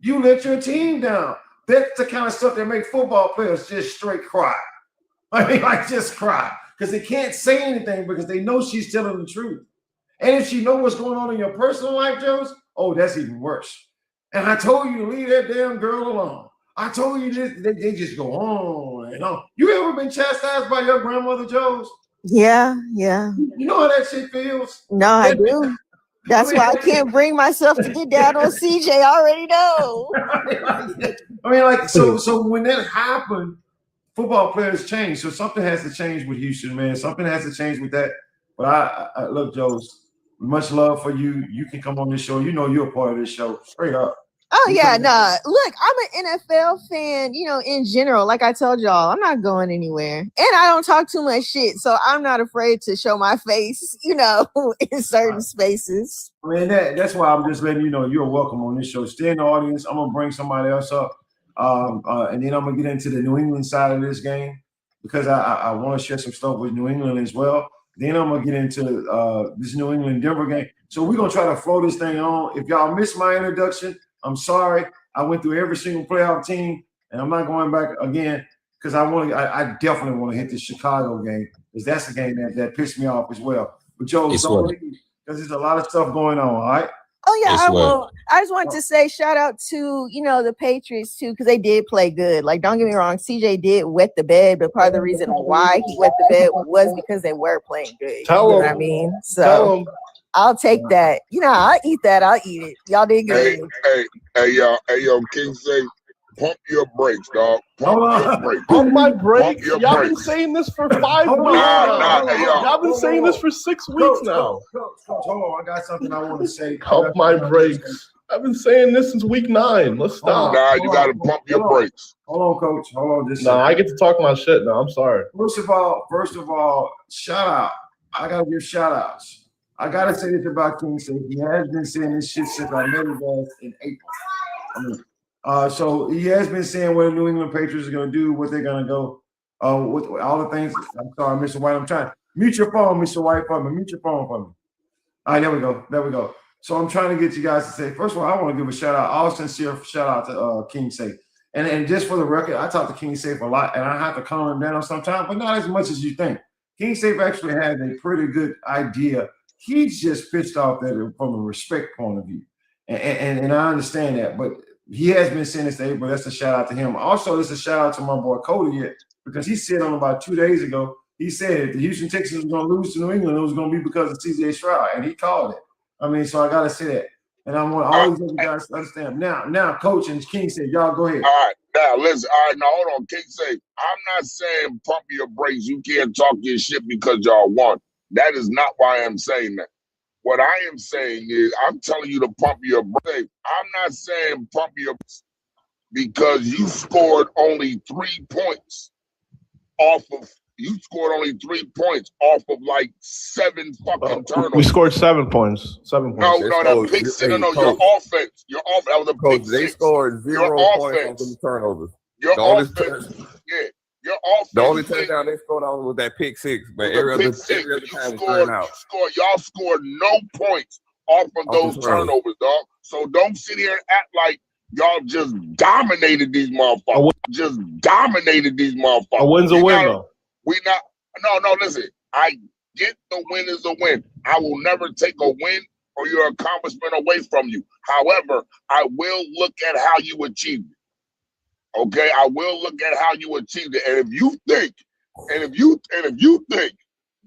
You let your team down. That's the kind of stuff that make football players just straight cry. I mean, like just cry because they can't say anything because they know she's telling the truth. And if she knows what's going on in your personal life, Jones, oh, that's even worse. And I told you to leave that damn girl alone. I told you this. They just go on and on. You ever been chastised by your grandmother, Jones? Yeah. You know how that shit feels? No, I do. That's why I can't bring myself to get down on CJ. I already know. I mean, like, so when that happened, football players change. So something has to change with Houston, man. Something has to change with that. But I look, Joes, much love for you. You can come on this show. You know you're a part of this show. Straight up. Oh, yeah, nah. Look, I'm an NFL fan, in general. Like I told y'all, I'm not going anywhere. And I don't talk too much shit, so I'm not afraid to show my face, in certain spaces. I mean, that's why I'm just letting you know you're welcome on this show. Stay in the audience. I'm going to bring somebody else up. And then I'm going to get into the New England side of this game because I want to share some stuff with New England as well. Then I'm going to get into this New England-Denver game. So we're going to try to flow this thing on. If y'all missed my introduction, I'm sorry. I went through every single playoff team, and I'm not going back again because I definitely want to hit the Chicago game because that's the game that pissed me off as well. But Joe, because there's a lot of stuff going on. All right. Oh yeah, I will. I just wanted to say shout out to the Patriots too because they did play good. Like don't get me wrong, CJ did wet the bed, but part of the reason why he wet the bed was because they were playing good. You know what I mean? So. I'll take that. I'll eat that. I'll eat it. Y'all did good. Hey, yo, King say, pump your brakes, dog. Pump my brakes. Y'all been saying this for 5 months now. Y'all been saying this for 6 weeks now. Hold on, I got something I want to say. Pump my brakes. I've been saying this since week 9. Let's stop. Nah, you got to pump your brakes. Hold on, Coach. Hold on. Nah, I get to talk my shit now. I'm sorry. First of all, shout out. I got to give shout outs. I gotta say this about King Say. He has been saying this shit since I met his ass in April. So he has been saying what the New England Patriots are gonna do, what they're gonna go, with all the things. I'm sorry, Mr. White. I'm trying. Mute your phone, Mr. White, for me. Mute your phone for me. All right, there we go. So I'm trying to get you guys to say. First of all, I want to give a shout out, all sincere shout out to King Say. And just for the record, I talk to King Safe a lot, and I have to calm him down sometimes, but not as much as you think. King Safe actually has a pretty good idea. He's just pissed off that from a respect point of view. And I understand that, but he has been saying this to April. That's a shout out to him. Also, it's a shout out to my boy Cody because he said on about 2 days ago, he said if the Houston Texans was going to lose to New England, it was going to be because of CJ Stroud, and he called it. I mean, so I got to say that. And I want all these other guys to understand. Now, Coach and King said, y'all go ahead. All right, now listen. All right, now hold on. King say, I'm not saying pump your brakes. You can't talk your shit because y'all won. That is not why I'm saying that. What I am saying is I'm telling you to pump your brakes. I'm not saying pump your brakes because you scored only 3 points off of you scored only 3 points off of like 7 fucking turnovers. We scored 7 points. 7 points. No, that pick six. No, your offense. Your offense. That was a pick six. They scored 0 points off the turnovers. Your offense. Yeah. Your offense. The only touchdown they scored on was that pick six, but every other time y'all scored no points off of those turnovers, dog. So don't sit here and act like y'all just dominated these motherfuckers. A win's a win, though. No, listen. I get the win is a win. I will never take a win or your accomplishment away from you. However, I will look at how you achieved it. Okay, I will look at how you achieved it. And if you think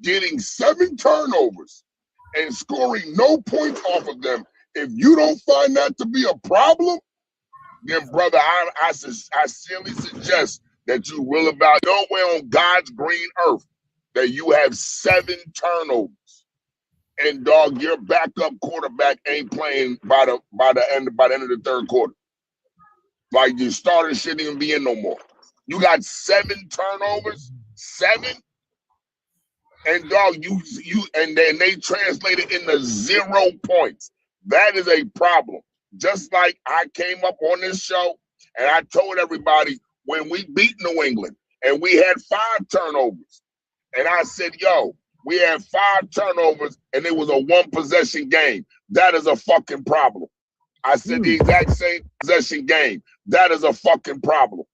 getting 7 turnovers and scoring no points off of them, if you don't find that to be a problem, then brother, I sincerely suggest that you will about nowhere on God's green earth that you have 7 turnovers. And dog, your backup quarterback ain't playing by the end of the third quarter. Like your starter shouldn't even be in no more. You got 7 turnovers, 7, and dog, and then they translated into 0 points. That is a problem. Just like I came up on this show and I told everybody when we beat New England and we had 5 turnovers, and I said, yo, we had 5 turnovers and it was a 1-possession game. That is a fucking problem. I said the exact same possession game. That is a fucking problem.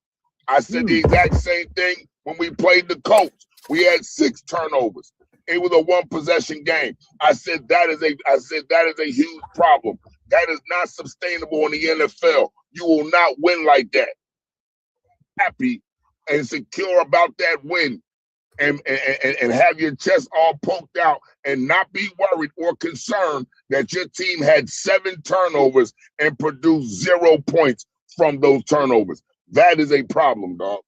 I said the exact same thing when we played the Colts. We had 6 turnovers. It was a 1-possession game. I said that is a huge problem. That is not sustainable in the NFL. You will not win like that. Happy and secure about that win and have your chest all poked out and not be worried or concerned that your team had 7 turnovers and produced 0 points from those turnovers. That is a problem, dog.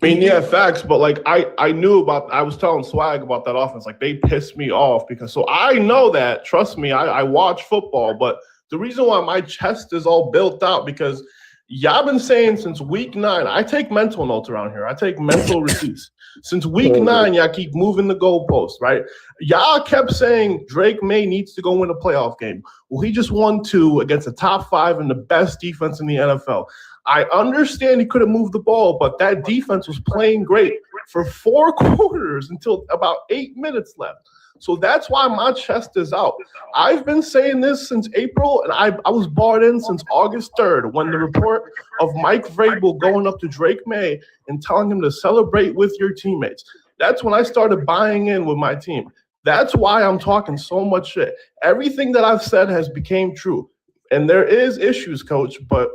I mean, yeah, facts, but like I knew about, I was telling Swag about that offense. Like they pissed me off because, so I know that, trust me, I watch football, but the reason why my chest is all built out because y'all been saying since week 9, I take mental notes around here. I take mental receipts. Since week 9, y'all keep moving the goalposts, right? Y'all kept saying Drake May needs to go win a playoff game. Well, he just won 2 against the top 5 and the best defense in the NFL. I understand he could have moved the ball, but that defense was playing great for 4 quarters until about 8 minutes left. So that's why my chest is out. I've been saying this since April, and I was bought in since August 3rd when the report of Mike Vrabel going up to Drake May and telling him to celebrate with your teammates. That's when I started buying in with my team. That's why I'm talking so much shit. Everything that I've said has become true. And there is issues, Coach, but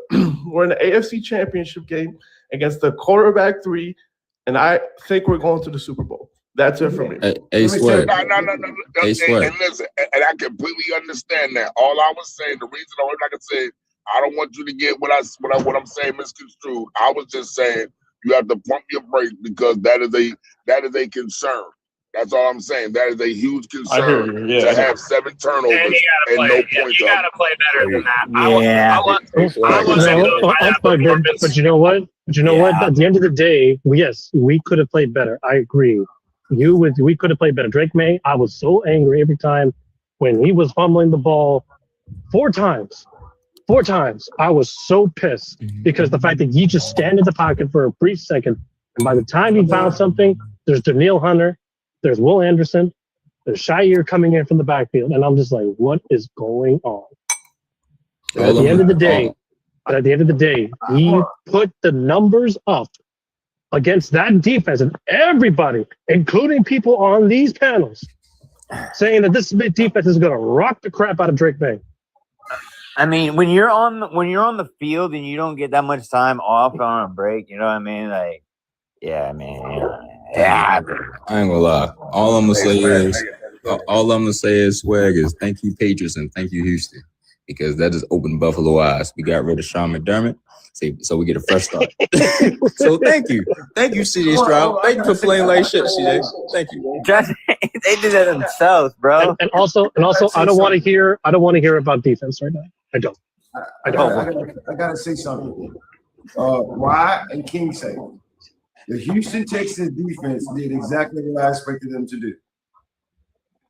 we're in the AFC Championship game against the quarterback 3, and I think we're going to the Super Bowl. That's it for me. Hey, Swag. No. And listen, and I completely understand that. All I was saying, the reason like I said, I don't want you to get what I'm saying misconstrued. I was just saying you have to pump your brakes because that is a concern. That's all I'm saying. That is a huge concern to have 7 turnovers and no points. You gotta play better than that. But you know what? At the end of the day, yes, we could have played better. I agree. We could have played better. Drake May, I was so angry every time when he was fumbling the ball 4 times. 4 times. I was so pissed because the fact that he just stand in the pocket for a brief second, and by the time he found something, there's Daniil Hunter, there's Will Anderson, there's Shire coming in from the backfield, and I'm just like, what is going on? At the end of the day, he put the numbers up against that defense, and everybody, including people on these panels, saying that this defense is going to rock the crap out of Drake May. I mean, when you're on the field and you don't get that much time off on a break, you know what I mean? Like, yeah, man. Yeah. I ain't gonna lie. All I'm gonna say is Swag is thank you Patriots and thank you Houston, because that just opened Buffalo eyes. We got rid of Sean McDermott, so we get a fresh start. So thank you, CJ Stroud. Thank you for playing like shit, CJ. Thank you. They did that themselves, bro. And also, I don't want to hear about defense right now. I don't. I gotta say something. Rye and King say The Houston Texans defense did exactly what I expected them to do.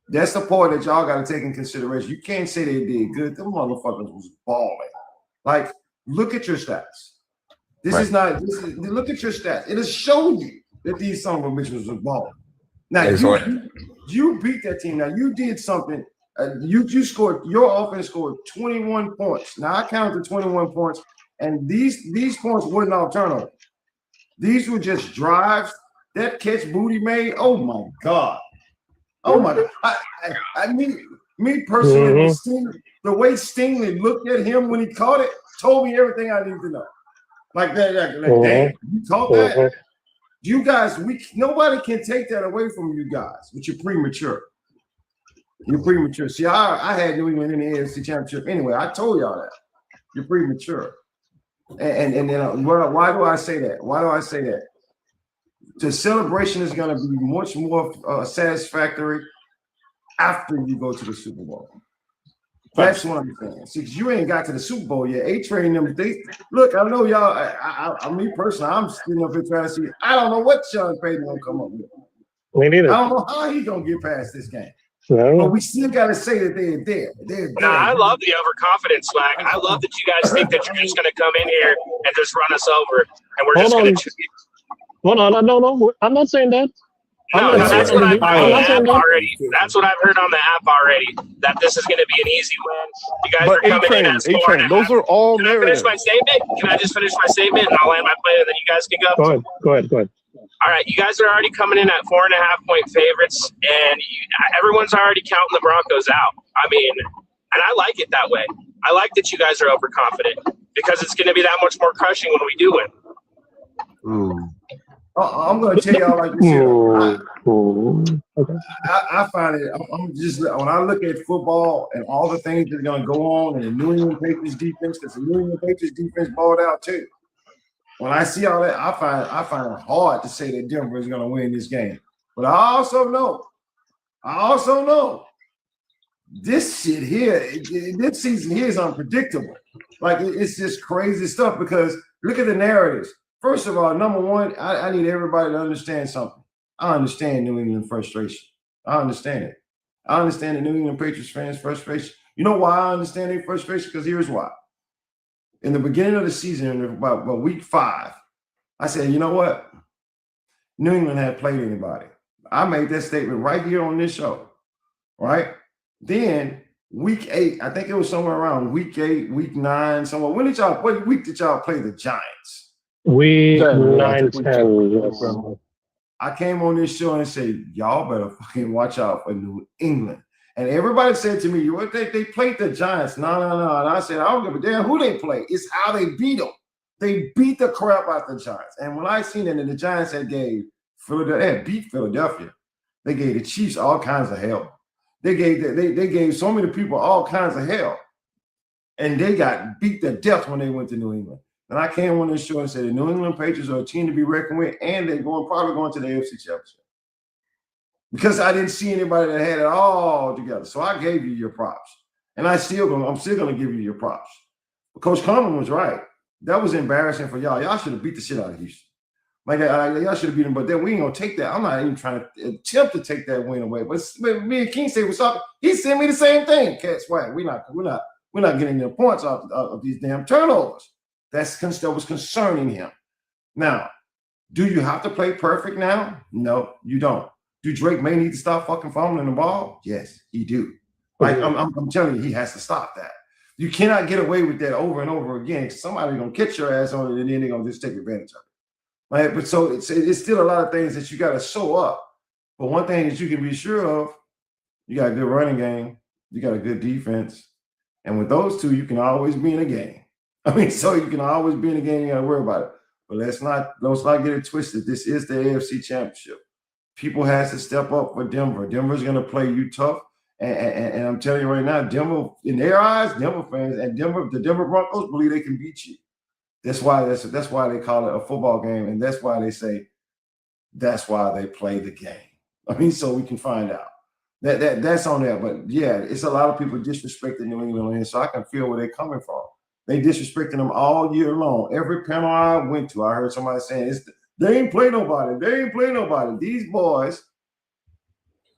That's the part that y'all got to take in consideration. You can't say they did good. Them motherfuckers was balling. Like, look at your stats. Look at your stats. It'll show you that these son of a bitches was balling. Now, you beat that team. Now, you did something. You scored, your offense scored 21 points. Now, I counted the 21 points, and these points weren't off turnover. These were just drives. That catch Booty made, oh my God. Oh my God. I mean, me personally, the way Stingley looked at him when he caught it told me everything I need to know. Like that, damn, you caught that? You guys, nobody can take that away from you guys, but you're premature. You're premature. See, I had New England in the AFC Championship anyway. I told y'all that. You're premature. And then why do I say that? Why do I say that? The celebration is going to be much more satisfactory after you go to the Super Bowl. That's what I'm saying. See, you ain't got to the Super Bowl yet. A-Train them. Look, I know y'all. I me personally, I'm sitting up here trying to see. I don't know what Sean Payton gonna come up with. Me neither. I don't know how he's gonna get past this game. But we still got to say that they're there. Nah, I love the overconfidence, Swag. I love that you guys think that you're just going to come in here and just run us over, and we're just going to. No. I'm not saying that. No, that's what I've heard on the app already. That's what I've heard on the app already. That this is going to be an easy win. You guys are coming in and scoring. Those are all narratives. Finish my statement? Can I just finish my statement and I'll land my plane and then you guys can go? Go ahead. All right, you guys are already coming in at 4.5-point favorites, and everyone's already counting the Broncos out. I mean, and I like it that way. I like that you guys are overconfident because it's going to be that much more crushing when we do win. I'm going to tell y'all like this. I find it. I'm just when I look at football and all the things that are going to go on in the New England Patriots defense, because the New England Patriots defense balled out too. When I see all that, I find it hard to say that Denver is going to win this game. But I also know this shit here, this season here is unpredictable. Like, it's just crazy stuff because look at the narratives. First of all, number one, I need everybody to understand something. I understand New England frustration. I understand it. I understand the New England Patriots fans' frustration. You know why I understand their frustration? Because here's why. In the beginning of the season, about week 5, I said, you know what? New England hadn't played anybody. I made that statement right here on this show, right? Then week 8, I think it was somewhere around week 8, week 9, somewhere. What week did y'all play the Giants? Week 9, 10. I came on this show and said, y'all better fucking watch out for New England. And everybody said to me, what they played the Giants. No. And I said, I don't give a damn who they play. It's how they beat them. They beat the crap out the Giants. And when I seen that, the Giants had beat Philadelphia. They gave the Chiefs all kinds of hell. They gave so many people all kinds of hell. And they got beat to death when they went to New England. And I came on this show and said the New England Patriots are a team to be reckoned with, and they're probably going to the AFC Championship. Because I didn't see anybody that had it all together. So I gave you your props. And I'm still going to give you your props. Coach Conlon was right. That was embarrassing for y'all. Y'all should have beat the shit out of Houston. Like, y'all should have beat them, but then we ain't going to take that. I'm not even trying to attempt to take that win away. But me and King say what's up. He sent me the same thing. Cat Swag. We're not getting the points off of these damn turnovers. That was concerning him. Now, do you have to play perfect now? No, you don't. Do Drake May need to stop fucking fumbling the ball? Yes, he do. Like, I'm telling you, he has to stop that. You cannot get away with that over and over again. Somebody's gonna catch your ass on it, and then they're gonna just take advantage of it. Right? But so it's still a lot of things that you got to show up. But one thing that you can be sure of, you got a good running game, you got a good defense, and with those two, you can always be in a game. I mean, so you can always be in a game. You got to worry about it. But let's not get it twisted. This is the AFC Championship. People has to step up for Denver. Denver's going to play you tough. And I'm telling you right now, Denver, in their eyes, Denver fans and the Denver Broncos believe they can beat you. That's why they call it a football game, and that's why they say that's why they play the game. I mean, so we can find out. That's on there. But yeah, it's a lot of people disrespecting New England, and so I can feel where they're coming from. They disrespecting them all year long. Every panel I went to, I heard somebody saying They ain't play nobody. These boys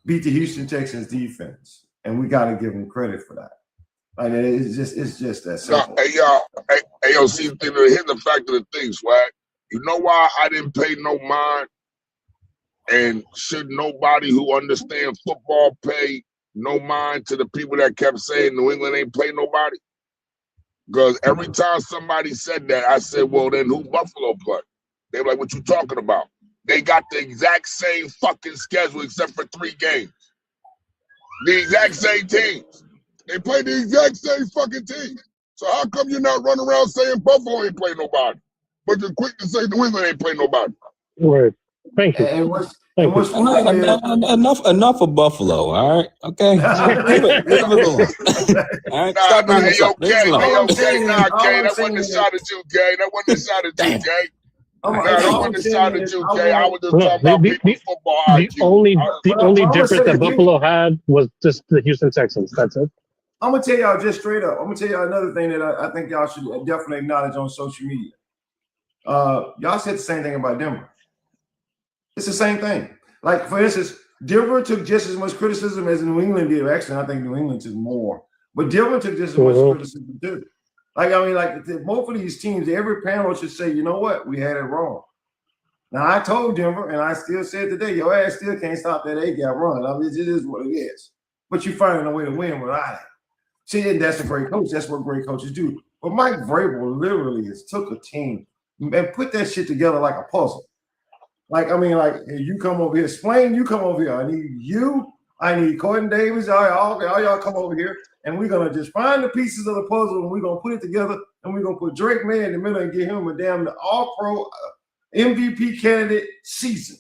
beat the Houston Texans defense, and we got to give them credit for that. Like it's just that simple. No, hey, yo, see, here's the fact of the thing, Swag. You know why I didn't pay no mind, and should nobody who understands football pay no mind to the people that kept saying New England ain't play nobody? Because every time somebody said that, I said, well, then who Buffalo play? They were like, what you talking about? They got the exact same fucking schedule except for 3 games. The exact same teams. They play the exact same fucking team. So how come you're not running around saying Buffalo ain't play nobody, but you're quick to say New England ain't play nobody? Right. Thank you. And what's funny is, enough of Buffalo. All right, okay. Leave it alone. All right, stop bringing this up. Leave it alone. That wasn't a shot at you, Gay. That wasn't a shot at you, Gay. That wasn't a shot at you, Gay. I was just talking about people's football IQ. The only difference that Buffalo had was just the Houston Texans. That's it. I'm gonna tell y'all just straight up. I'm gonna tell y'all another thing that I think y'all should definitely acknowledge on social media. Y'all said the same thing about Denver. It's the same thing. Like, for instance, Denver took just as much criticism as New England did. Actually, I think New England took more. But Denver took just as much criticism too. Like, I mean, both of these teams, every panel should say, you know what? We had it wrong. Now, I told Denver, and I still said today, your ass still can't stop that A-gap run. I mean, it is what it is. But you're finding a way to win without it. See, and that's a great coach. That's what great coaches do. But Mike Vrabel literally took a team and put that shit together like a puzzle. Like, I mean, like, hey, you come over here. Splain, you come over here. I need you. I need Corden Davis. All y'all come over here. And we're going to just find the pieces of the puzzle, and we're going to put it together, and we're going to put Drake May in the middle and get him a damn all-pro MVP candidate season.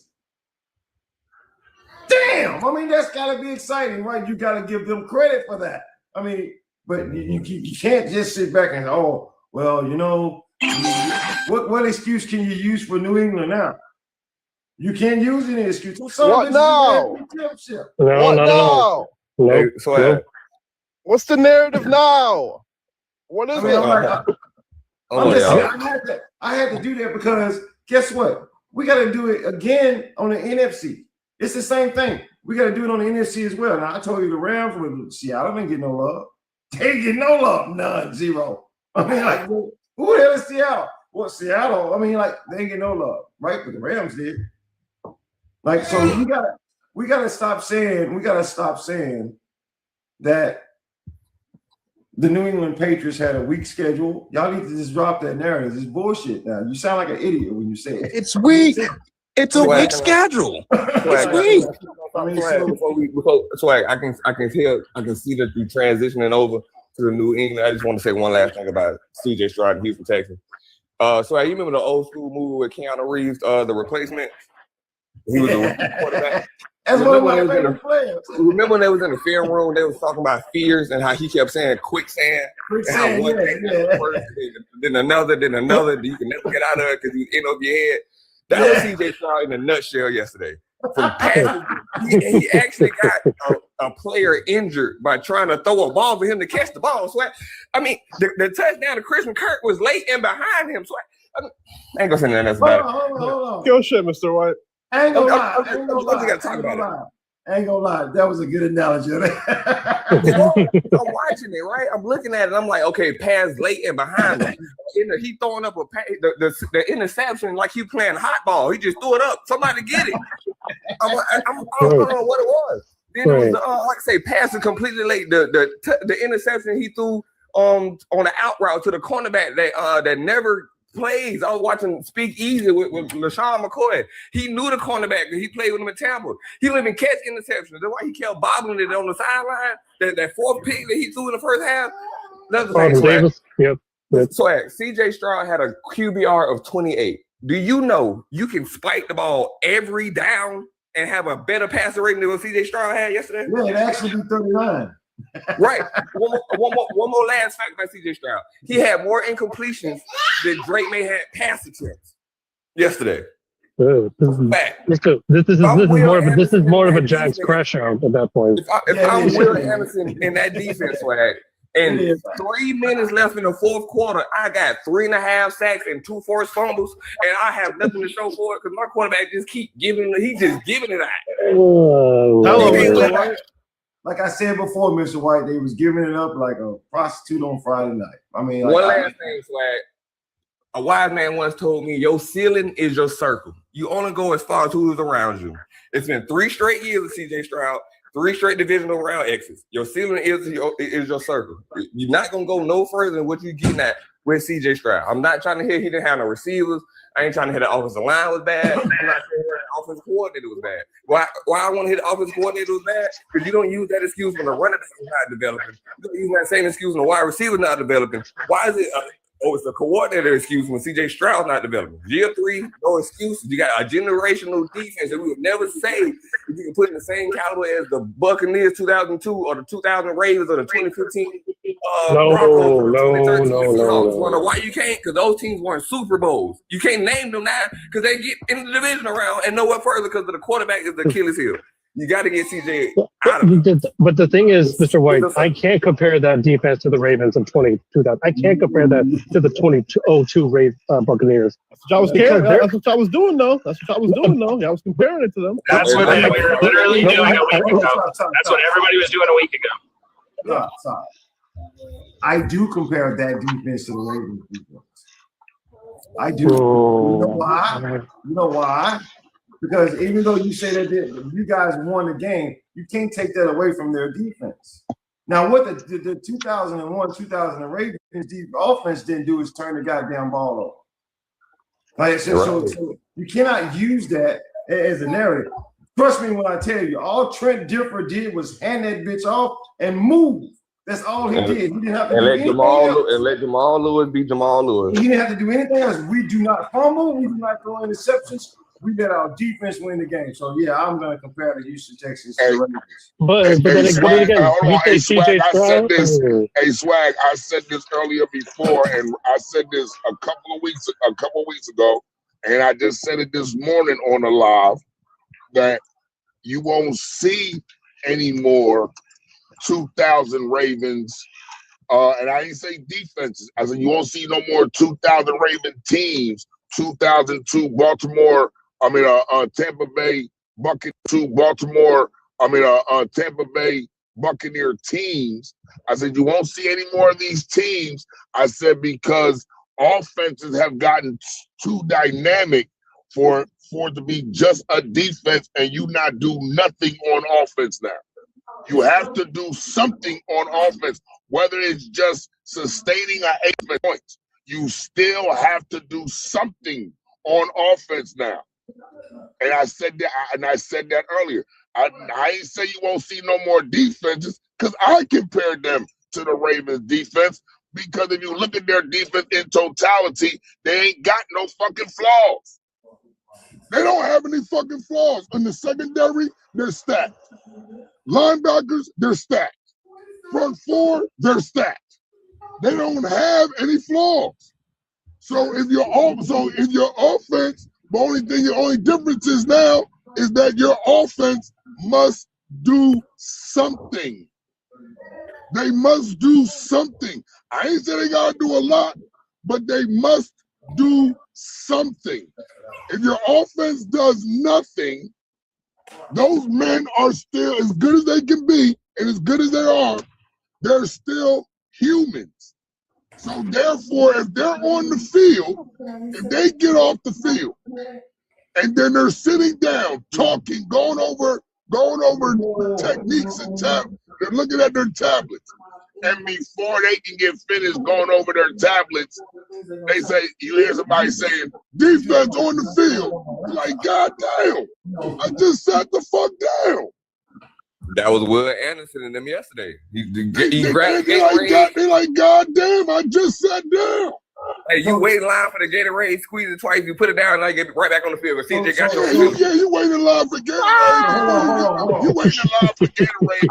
Damn! I mean, that's got to be exciting, right? You got to give them credit for that. I mean, but you can't just sit back and, oh, well, you know, what excuse can you use for New England now? You can't use any excuse. What now? No. Hey, so what's the narrative now? What is it? I had to do that because guess what? We got to do it again on the NFC. It's the same thing. We got to do it on the NFC as well. Now, I told you the Rams with Seattle didn't get no love. They didn't get no love. None. Zero. I mean, like, who the hell is Seattle? Well, Seattle, I mean, like, they didn't get no love, right? But the Rams did. Like, so we gotta stop saying that the New England Patriots had a weak schedule. Y'all need to just drop that narrative. It's bullshit now. You sound like an idiot when you say it. It's weak. It's a weak schedule. It's weak. Swag, I can see that you transitioning over to the New England. I just want to say one last thing about CJ Stroud in Houston, Texas. So you remember the old school movie with Keanu Reeves, The Replacement? He was a quarterback. That's one of my favorite players. Remember when they was in the film room, they was talking about fears and how he kept saying quicksand. And how one thing first, then another, you can never get out of it because you end over your head. That was CJ Stroud in a nutshell yesterday. From passing, he actually got a player injured by trying to throw a ball for him to catch the ball. So I mean, the touchdown to Christian Kirk was late and behind him. So I ain't gonna say nothing else about it. Hold on. Go shit, Mr. White. I ain't gonna lie. I ain't gonna lie. That was a good analogy. I'm watching it, right? I'm looking at it. I'm like, okay, pass late and behind him. He throwing up the interception like he playing hot ball. He just threw it up. Somebody get it. I don't know what it was. Then it was like I say, passing completely late. The interception he threw on the out route to the cornerback that never plays. I was watching Speak Easy with LaShawn McCoy. He knew the cornerback and he played with him in Tampa. He didn't even catch interceptions. That's why he kept bobbling it on the sideline. That fourth pick that he threw in the first half. That's the Davis. Yep. Swag. CJ Stroud had a QBR of 28. Do you know you can spike the ball every down and have a better passer rating than what CJ Stroud had yesterday? Yeah, it actually be 39. Right. One more last fact about CJ Stroud. He had more incompletions than Drake May had pass attempts yesterday. This is more of a Jags crash out at that point. If I'm Will Anderson in that defense, Swag, And 3 minutes left in the fourth quarter, I got 3.5 sacks and 2 forced fumbles, and I have nothing to show for it because my quarterback just keep giving it out. Like I said before, Mr. White, they was giving it up like a prostitute on Friday night. I mean, like, one last thing, Swag. A wise man once told me, your ceiling is your circle. You only go as far as who is around you. It's been 3 straight years of CJ Stroud, 3 straight divisional round exits. Your ceiling is your circle. You're not going to go no further than what you're getting at with CJ Stroud. I'm not trying to hear he didn't have no receivers. I ain't trying to hear the offensive line was bad. I'm not trying to hear the offensive coordinator was bad. Why I want to hear the offensive coordinator was bad? Because you don't use that excuse when the running back is not developing. You don't use that same excuse when the wide receiver not developing. Why is it it's the coordinator excuse when CJ Stroud's not developing? Year 3, no excuses. You got a generational defense that we would never say if you can put in the same caliber as the Buccaneers 2002 or the 2000 Ravens or the 2015 Broncos. No. Why you can't? Because those teams won Super Bowls. You can't name them now because they get in the division round and nowhere further because the quarterback is the Achilles heel. You got to get CJ out of it. But the thing is, Mr. White, I can't compare that defense to the Ravens in 2000. I can't compare that to the 2002 Buccaneers. That's what I was doing, though. I was comparing it to them. That's what they were literally doing a week ago. That's what everybody was doing a week ago. No, sorry. I do compare that defense to the Ravens defense. I do. You know why? Because even though you say that you guys won the game, you can't take that away from their defense. Now, what the 2001, 2000 Ravens offense didn't do is turn the goddamn ball over. Like so you cannot use that as a narrative. Trust me when I tell you, all Trent Dilfer did was hand that bitch off and move. That's all he did. He didn't have to do anything else. And let Jamal Lewis be Jamal Lewis. He didn't have to do anything else. We do not fumble. We do not throw interceptions. We let our defense win the game. So, yeah, I'm going to compare the Houston Texans to the Ravens. But then again, Swag, hey, Swag, I said this earlier before, and I said this a couple of weeks ago, and I just said it this morning on the live, that you won't see any more 2000 Ravens, and I didn't say defenses. I said you won't see no more 2000 Raven teams, 2002 Tampa Bay Tampa Bay Buccaneer teams. I said you won't see any more of these teams. I said because offenses have gotten too dynamic for it to be just a defense and you not do nothing on offense now. You have to do something on offense, whether it's just sustaining 8 points. You still have to do something on offense now. And I said that earlier. I ain't say you won't see no more defenses because I compared them to the Ravens defense because if you look at their defense in totality, they ain't got no fucking flaws. They don't have any fucking flaws. In the secondary, they're stacked. Linebackers, they're stacked. Front four, they're stacked. They don't have any flaws. So if your offense, the only difference is now is that your offense must do something. They must do something. I ain't saying they gotta do a lot, but they must do something. If your offense does nothing, those men are still as good as they can be, and as good as they are, they're still humans. So therefore, if they're on the field, if they get off the field, and then they're sitting down, talking, going over techniques and they're looking at their tablets. And before they can get finished going over their tablets, they say, you hear somebody saying, defense on the field. You're like, God damn, I just sat the fuck down. That was Will Anderson and them yesterday. They're like, God damn, I just sat down. Hey, you wait in line for the Gatorade, squeeze it twice, you put it down, and I get right back on the field. CJ got your Yeah, you wait in line for Gatorade. You wait in line for Gatorade.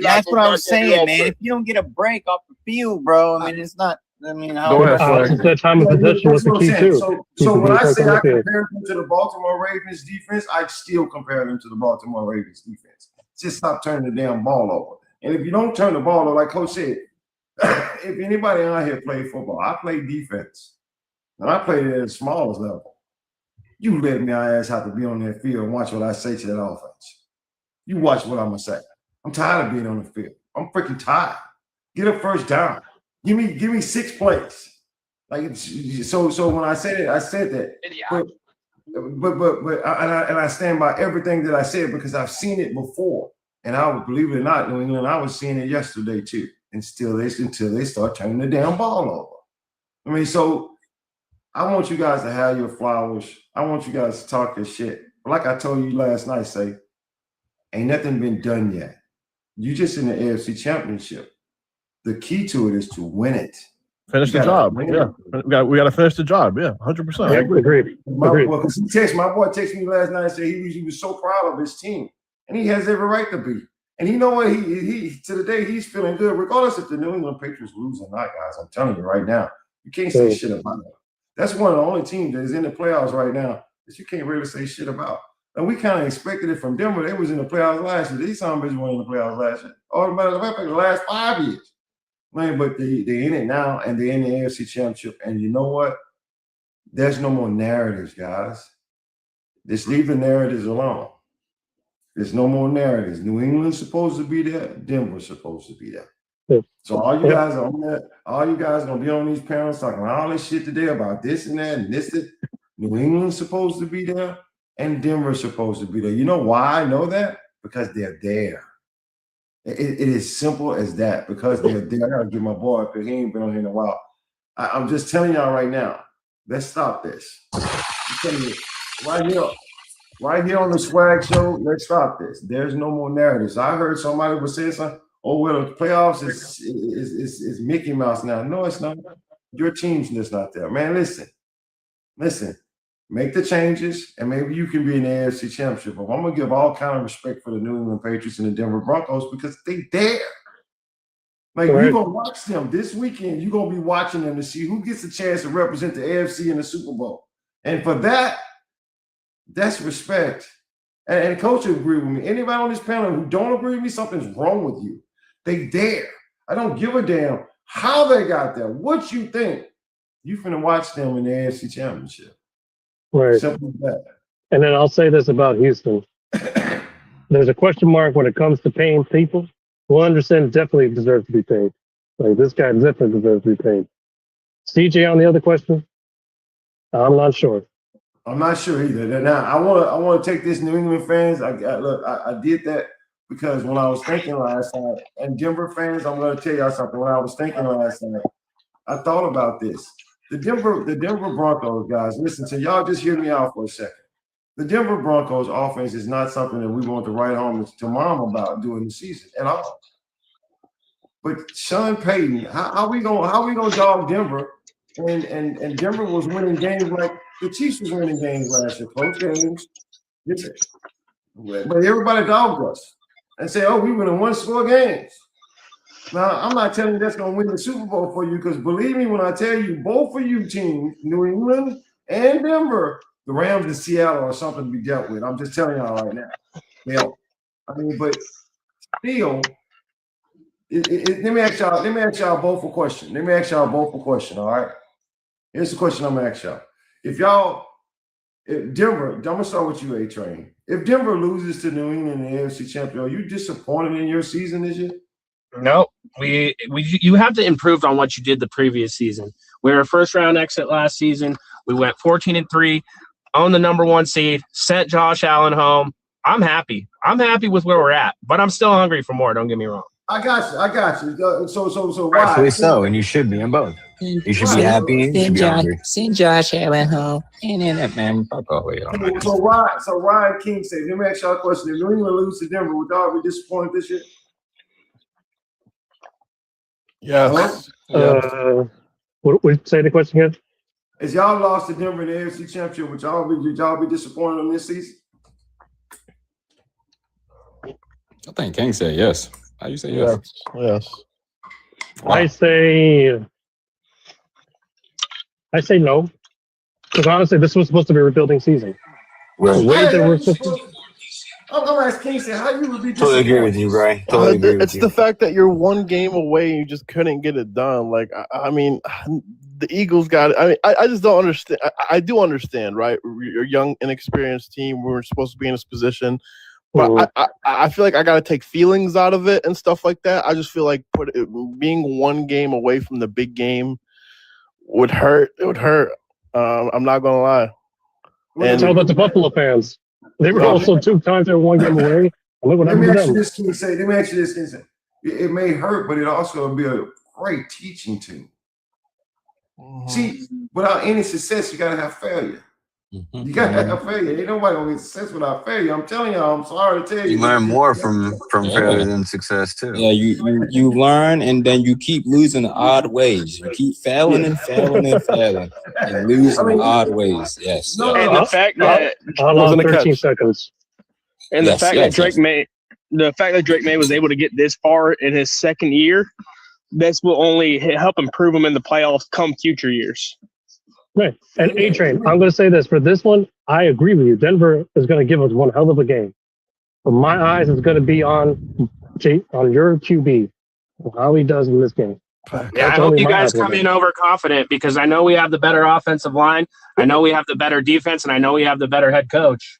That's what I was saying, man. If you don't get a break off the field, bro, I mean, it's not. I mean, how the time of possession was the key too. So when I say I compare them to the Baltimore Ravens defense, I still compare them to the Baltimore Ravens defense. Just stop turning the damn ball over. And if you don't turn the ball over, like Coach said, if anybody out here play football, I play defense. And I played at the smallest level. You let me ass have to be on that field and watch what I say to that offense. You watch what I'm gonna say. I'm tired of being on the field. I'm freaking tired. Get a first down. Give me 6 plays. Like so when I said it, I said that. But I stand by everything that I said because I've seen it before. And I would believe it or not, New England, I was seeing it yesterday too. And still until they start turning the damn ball over. I mean, so I want you guys to have your flowers. I want you guys to talk your shit. But like I told you last night, say, ain't nothing been done yet. You just in the AFC Championship. The key to it is to win it. Finish the job. Yeah, we got to finish the job. Yeah, 100%. I agree. My boy texted me last night and said he was so proud of his team, and he has every right to be. And you know what? He to the day he's feeling good, regardless if the New England Patriots lose or not, guys. I'm telling you right now, you can't say shit about it. That's one of the only teams that is in the playoffs right now that you can't really say shit about. And we kind of expected it from Denver. They was in the playoffs last year. These some bitches weren't in the playoffs last year. Or matter of fact, the last 5 years. Man, but they're in it now, and they're in the AFC Championship. And you know what? There's no more narratives, guys. Just leave the narratives alone. There's no more narratives. New England's supposed to be there. Denver's supposed to be there. So all you guys are on that. All you guys are gonna be on these panels talking all this shit today about this and that and this. New England's supposed to be there, and Denver's supposed to be there. You know why I know that? Because they're there. It is simple as that. Because they're there. I gotta get my boy up here. He ain't been on here in a while. I'm just telling y'all right now. Let's stop this. I'm telling you, right here on the Swag Show. Let's stop this. There's no more narratives. I heard somebody was saying something. Oh, well, the playoffs is Mickey Mouse now. No, it's not. Your team's just not there. Man, listen. Make the changes, and maybe you can be in the AFC Championship. But I'm going to give all kind of respect for the New England Patriots and the Denver Broncos because they there. Like, you're going to watch them this weekend. You're going to be watching them to see who gets a chance to represent the AFC in the Super Bowl. And for that, that's respect. And Coach will agree with me. Anybody on this panel who don't agree with me, something's wrong with you. They dare. I don't give a damn how they got there. What you think? You finna watch them in the AFC Championship. Right. Simple as that. And then I'll say this about Houston. There's a question mark when it comes to paying people. Will Anderson definitely deserves to be paid. Like, this guy definitely deserves to be paid. CJ on the other question? I'm not sure. I'm not sure either. Now I want to take this New England fans. I did that because when I was thinking last night, and Denver fans, I'm going to tell y'all something. When I was thinking last night, I thought about this. The Denver Broncos, guys, listen to y'all. Just hear me out for a second. The Denver Broncos offense is not something that we want to write home to mom about during the season at all. But Sean Payton, how we gonna dog Denver? And Denver was winning games like the Chiefs was winning games last year, close games. But everybody dogged us and say, "Oh, we win in 1-score games." Now, I'm not telling you that's going to win the Super Bowl for you because believe me when I tell you, both of you teams, New England and Denver, the Rams and Seattle are something to be dealt with. I'm just telling y'all right now. Yeah, I mean, but still, let me ask y'all both a question. All right. Here's the question I'm gonna ask y'all. If Denver, I'm gonna start with you, A-Train. If Denver loses to New England in the AFC Championship, are you disappointed in your season this year? No, you have to improve on what you did the previous season. We were a first-round exit last season. We went 14-3, owned the number 1 seed, sent Josh Allen home. I'm happy. I'm happy with where we're at, but I'm still hungry for more. Don't get me wrong. I got you. So why? Rightfully so, and you should be in both. You should be happy. You should be hungry. Send Josh Allen home. And then that man, fuck all the way on. So Ryan King said, let me ask y'all a question. If New England lose to Denver, would y'all be disappointed this year? Yes. What say the question again? As y'all lost to Denver in the AFC Championship, would y'all be disappointed on this season? I think King said yes. How you say yes? Yes. Wow. I say no. Because honestly, this was supposed to be a rebuilding season. Right. I'm gonna ask Kingston how you would be Totally agree with disappointed. you, Bray. Totally agree with It's you. the fact that you're one game away and you just couldn't get it done. Like, I mean, the Eagles got it. I mean, I just don't understand. I do understand, right? You're a young, inexperienced team. We're supposed to be in this position. But I feel like I got to take feelings out of it and stuff like that. I just feel like being one game away from the big game would hurt. It would hurt. I'm not going to lie. And how about the Buffalo fans? They were also 2 times they were one game away. Look what happened to them. Let me ask you this, Kingston. It may hurt, but it also will be a great teaching tool. See, without any success, you got to have failure. You got to have failure. Ain't nobody going to get success without failure. I'm telling y'all, I'm sorry to tell you. You learn more from failure than success, too. Yeah, you learn, and then you keep losing in odd ways. You keep failing and failing and failing and losing in odd ways. Yes. And the fact that wasn't 13 seconds. And the fact that Drake May was able to get this far in his second year, this will only help improve him in the playoffs come future years. Right. And A-Train, I'm going to say this. For this one, I agree with you. Denver is going to give us one hell of a game. For my eyes, it's going to be on your QB, how he does in this game. Yeah, I hope you guys come in overconfident because I know we have the better offensive line. I know we have the better defense, and I know we have the better head coach.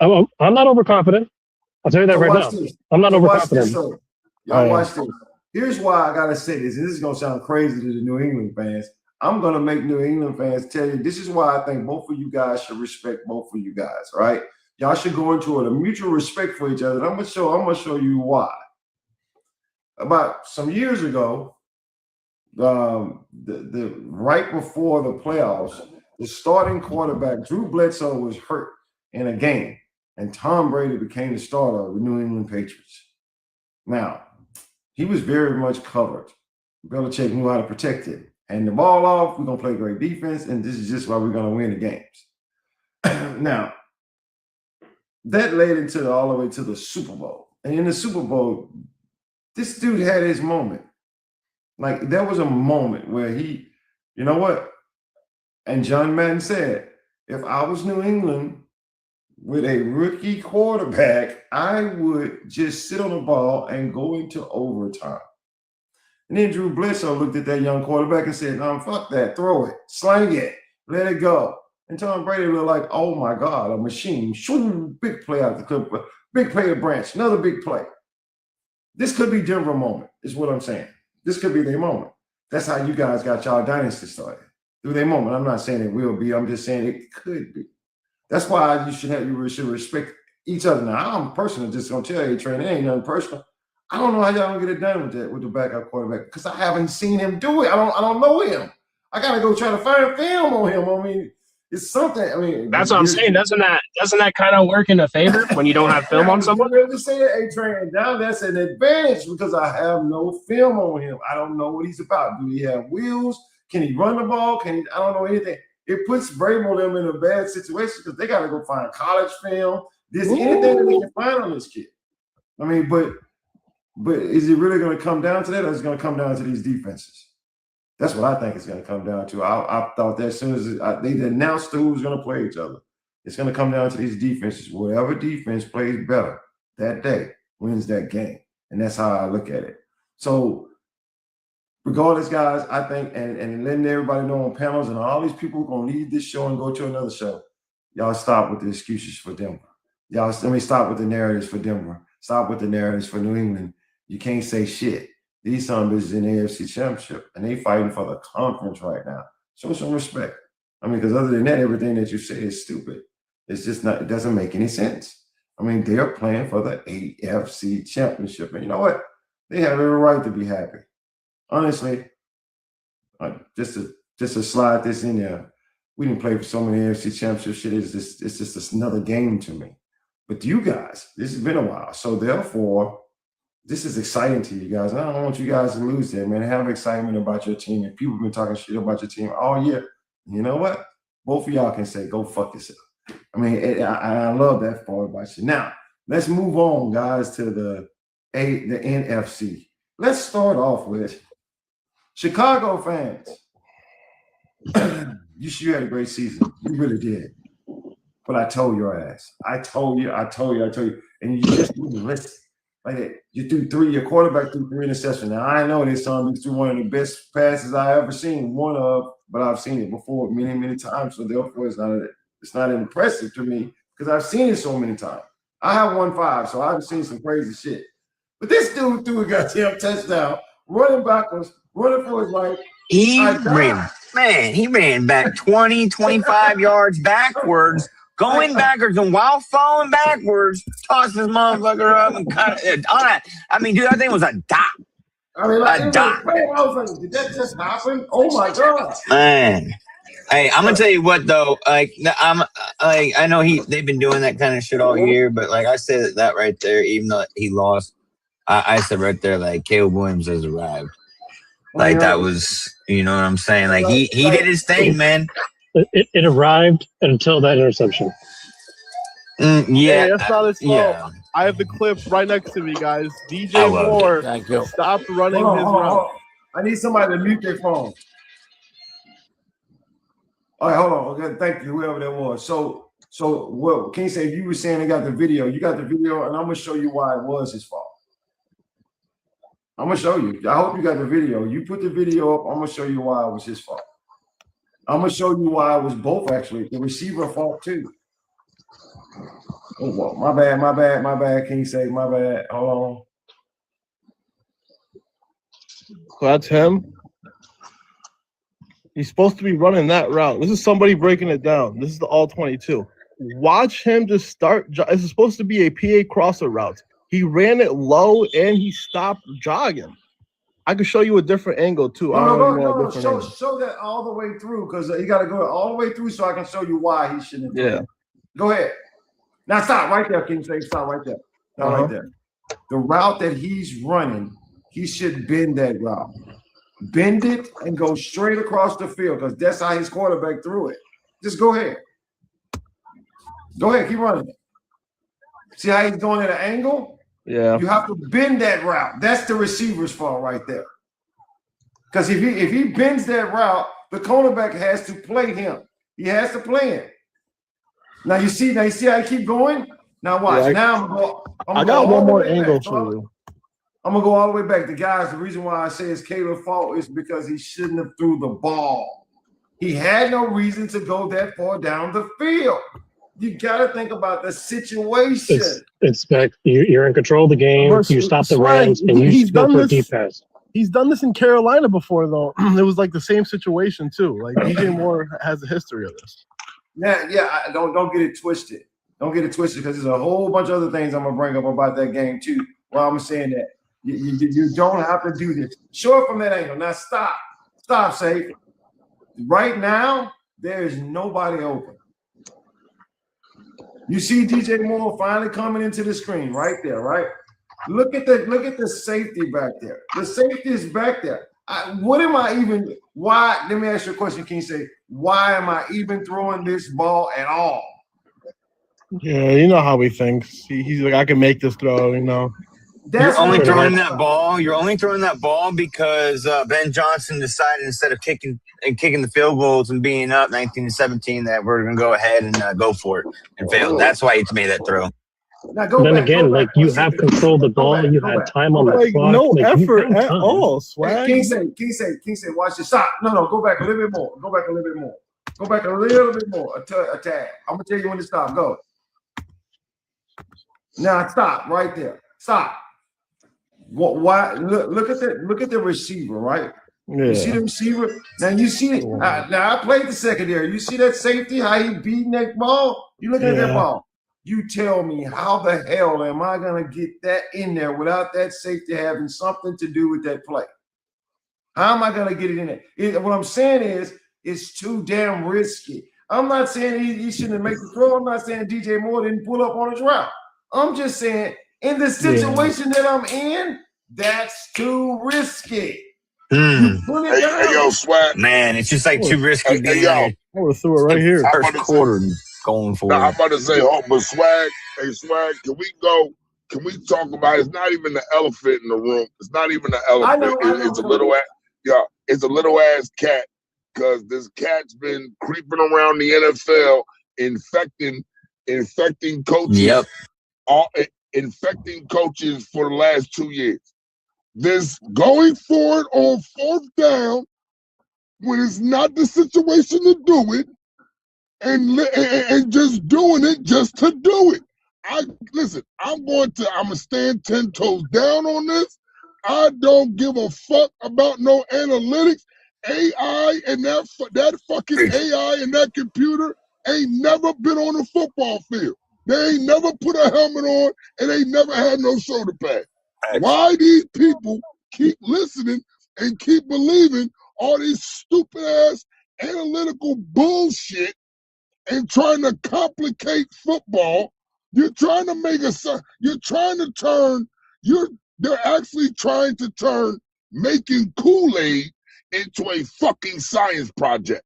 I'm not overconfident. I'll tell you that right now. I'm not overconfident. Y'all watch this. Here's why I got to say this. And this is going to sound crazy to the New England fans. I'm going to make New England fans tell you, this is why I think both of you guys should respect both of you guys, right? Y'all should go into a mutual respect for each other. And I'm going to show you why. About some years ago, the right before the playoffs, the starting quarterback, Drew Bledsoe, was hurt in a game, and Tom Brady became the starter of the New England Patriots. Now, he was very much covered. Belichick knew how to protect it. And the ball off, we're going to play great defense, and this is just why we're going to win the games. Now, that led into all the way to the Super Bowl. And in the Super Bowl, this dude had his moment. Like, there was a moment where he, you know what? And John Madden said, if I was New England with a rookie quarterback, I would just sit on the ball and go into overtime. And then Drew Bledsoe looked at that young quarterback and said, no, fuck that. Throw it. Slang it. Let it go. And Tom Brady looked like, oh, my God, a machine. Shoo, big play out the clip. Big play to Branch. Another big play. This could be Denver moment, is what I'm saying. This could be their moment. That's how you guys got y'all dynasty started. Through their moment. I'm not saying it will be. I'm just saying it could be. That's why you should respect each other. Now, I'm personally just going to tell you, Trent, it ain't nothing personal. I don't know how y'all gonna get it done with the backup quarterback because I haven't seen him do it. I don't know him. I gotta go try to find film on him. I mean, it's something. I mean, that's what I'm saying. Doesn't that kind of work in a favor when you don't have film on someone? You really say that, A-Train. Now that's an advantage because I have no film on him. I don't know what he's about. Do he have wheels? Can he run the ball? I don't know anything. It puts Vrabel them in a bad situation because they gotta go find college film. There's anything that they can find on this kid. I mean, but is it really going to come down to that, or is it going to come down to these defenses? That's what I think it's going to come down to. I thought that as soon as they announced who was going to play each other, it's going to come down to these defenses. Whatever defense plays better that day wins that game. And that's how I look at it. So regardless, guys, I think, and letting everybody know on panels and all these people who are going to leave this show and go to another show, y'all stop with the excuses for Denver. Stop with the narratives for Denver. Stop with the narratives for New England. You can't say shit. These son bitches in the AFC Championship, and they fighting for the conference right now. Show some respect. I mean, because other than that, everything that you say is stupid. It's just not. It doesn't make any sense. I mean, they're playing for the AFC Championship, and you know what? They have every right to be happy. Honestly, just to slide this in there, we didn't play for so many AFC Championship shit. It's just another game to me. But you guys, this has been a while, so therefore. This is exciting to you guys. And I don't want you guys to lose that, man. Have excitement about your team. And people have been talking shit about your team all year. You know what? Both of y'all can say, go fuck yourself. I mean, I love that part about you. Now, let's move on, guys, to the NFC. Let's start off with Chicago fans. You had a great season. You really did. But I told your ass. I told you. and you just didn't listen. Like that. Your quarterback threw 3 interceptions. Now I know this son threw one of the best passes I ever seen, but I've seen it before many, many times. So therefore it's not impressive to me because I've seen it so many times. I have 1.5, so I've seen some crazy shit. But this dude threw a goddamn touchdown, running backwards, running for his life. He ran back 20, 25 yards backwards, going backwards, and while falling backwards, tossed his motherfucker up and cut it. I mean, dude, that thing was a dot. I mean, like, a dot. I was like, did that just happen? Oh my god, man. Hey, I'm gonna tell you what though. I know they've been doing that kind of shit all year, but like I said that right there, even though he lost, I said right there, like Caleb Williams has arrived. Like that was, you know what I'm saying? Like he did his thing, man. It arrived until that interception. Hey, that's not his fault. I have the clip right next to me, guys. DJ Moore stopped running his route. I need somebody to mute their phone. All right, hold on. Okay, thank you, whoever that was. So what can you say? You were saying they got the video. You got the video, and I'm gonna show you why it was his fault. I'm gonna show you. I hope you got the video. You put the video up. I'm gonna show you why it was his fault. I'm gonna show you why it was both actually. The receiver fault too. Oh, well, my bad. Can you say my bad? Hold on. So that's him. He's supposed to be running that route. This is somebody breaking it down. This is the all 22. Watch him just start. This is supposed to be a PA crosser route. He ran it low and he stopped jogging. I could show you a different angle too. No, show that all the way through because you got to go all the way through so I can show you why he shouldn't. Yeah. Go ahead. Now stop right there. Can you say stop right there? Stop right there. The route that he's running, he should bend that route. Bend it and go straight across the field because that's how his quarterback threw it. Just go ahead. Go ahead. Keep running it. See how he's going at an angle? Yeah. You have to bend that route. That's the receiver's fault right there. Because if he bends that route, the cornerback has to play him. He has to play him. Now you see how I keep going? Now watch. Yeah, I got one more angle for you. I'm gonna go all the way back. The reason why I say it's Caleb's fault is because he shouldn't have threw the ball. He had no reason to go that far down the field. You got to think about the situation. It's back. You're in control of the game. You stop the runs, and you go for a deep pass. He's done this in Carolina before, though. It was like the same situation too. Like DJ Moore has a history of this. Yeah. Don't get it twisted. Don't get it twisted because there's a whole bunch of other things I'm gonna bring up about that game too. While I'm saying that you don't have to do this. Show it from that angle. Now stop, safe. Right now there is nobody open. You see DJ Moore finally coming into the screen right there, right? Look at the safety back there. The safety is back there. Why? Let me ask you a question. Can you say, why am I even throwing this ball at all? Yeah, you know how he thinks. He's like, I can make this throw, you know. You're only throwing that ball because Ben Johnson decided instead of kicking the field goals and being up 19-17 that we're going to go ahead and go for it and fail. That's why he made that throw. Then again, like you have control of the ball, you had time on the clock. No effort at all. Swag. King say, watch it. Stop. No, go back a little bit more. Go back a little bit more. A tag. I'm gonna tell you when to stop. Go. Now stop right there. Stop. Why? Look at the receiver, right? Yeah. You see the receiver? Now you see it. Now I played the secondary. You see that safety? How he beating that ball? You looking at that ball? You tell me, how the hell am I gonna get that in there without that safety having something to do with that play? How am I gonna get it in there? What I'm saying is, it's too damn risky. I'm not saying he shouldn't make the throw. I'm not saying DJ Moore didn't pull up on his route. I'm just saying, in the situation that I'm in, that's too risky. Hey, yo, Swag. Man, it's just like too risky. Hey, yo, I would have threw it right here. First quarter going for it. I'm about to say, but Swag, Swag, can we talk about it's not even the elephant in the room. It's not even the elephant. It's a little ass cat, because this cat's been creeping around the NFL, infecting coaches. Yep. infecting coaches for the last 2 years. This going for it on 4th down when it's not the situation to do it, and just doing it just to do it. Listen, I'm gonna stand 10 toes down on this. I don't give a fuck about no analytics. AI and that fucking AI and that computer ain't never been on a football field. They ain't never put a helmet on, and they never had no shoulder pad. Why these people keep listening and keep believing all these stupid ass analytical bullshit and trying to complicate football? You're trying to make they're actually trying to turn making Kool-Aid into a fucking science project.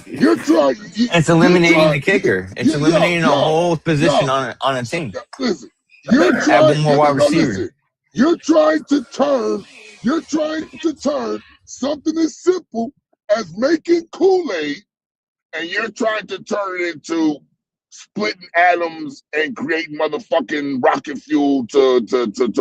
You're trying. It's eliminating the kicker. It's eliminating a whole position on a team. Listen, you're trying. You're trying to turn something as simple as making Kool-Aid, and you're trying to turn it into splitting atoms and creating motherfucking rocket fuel to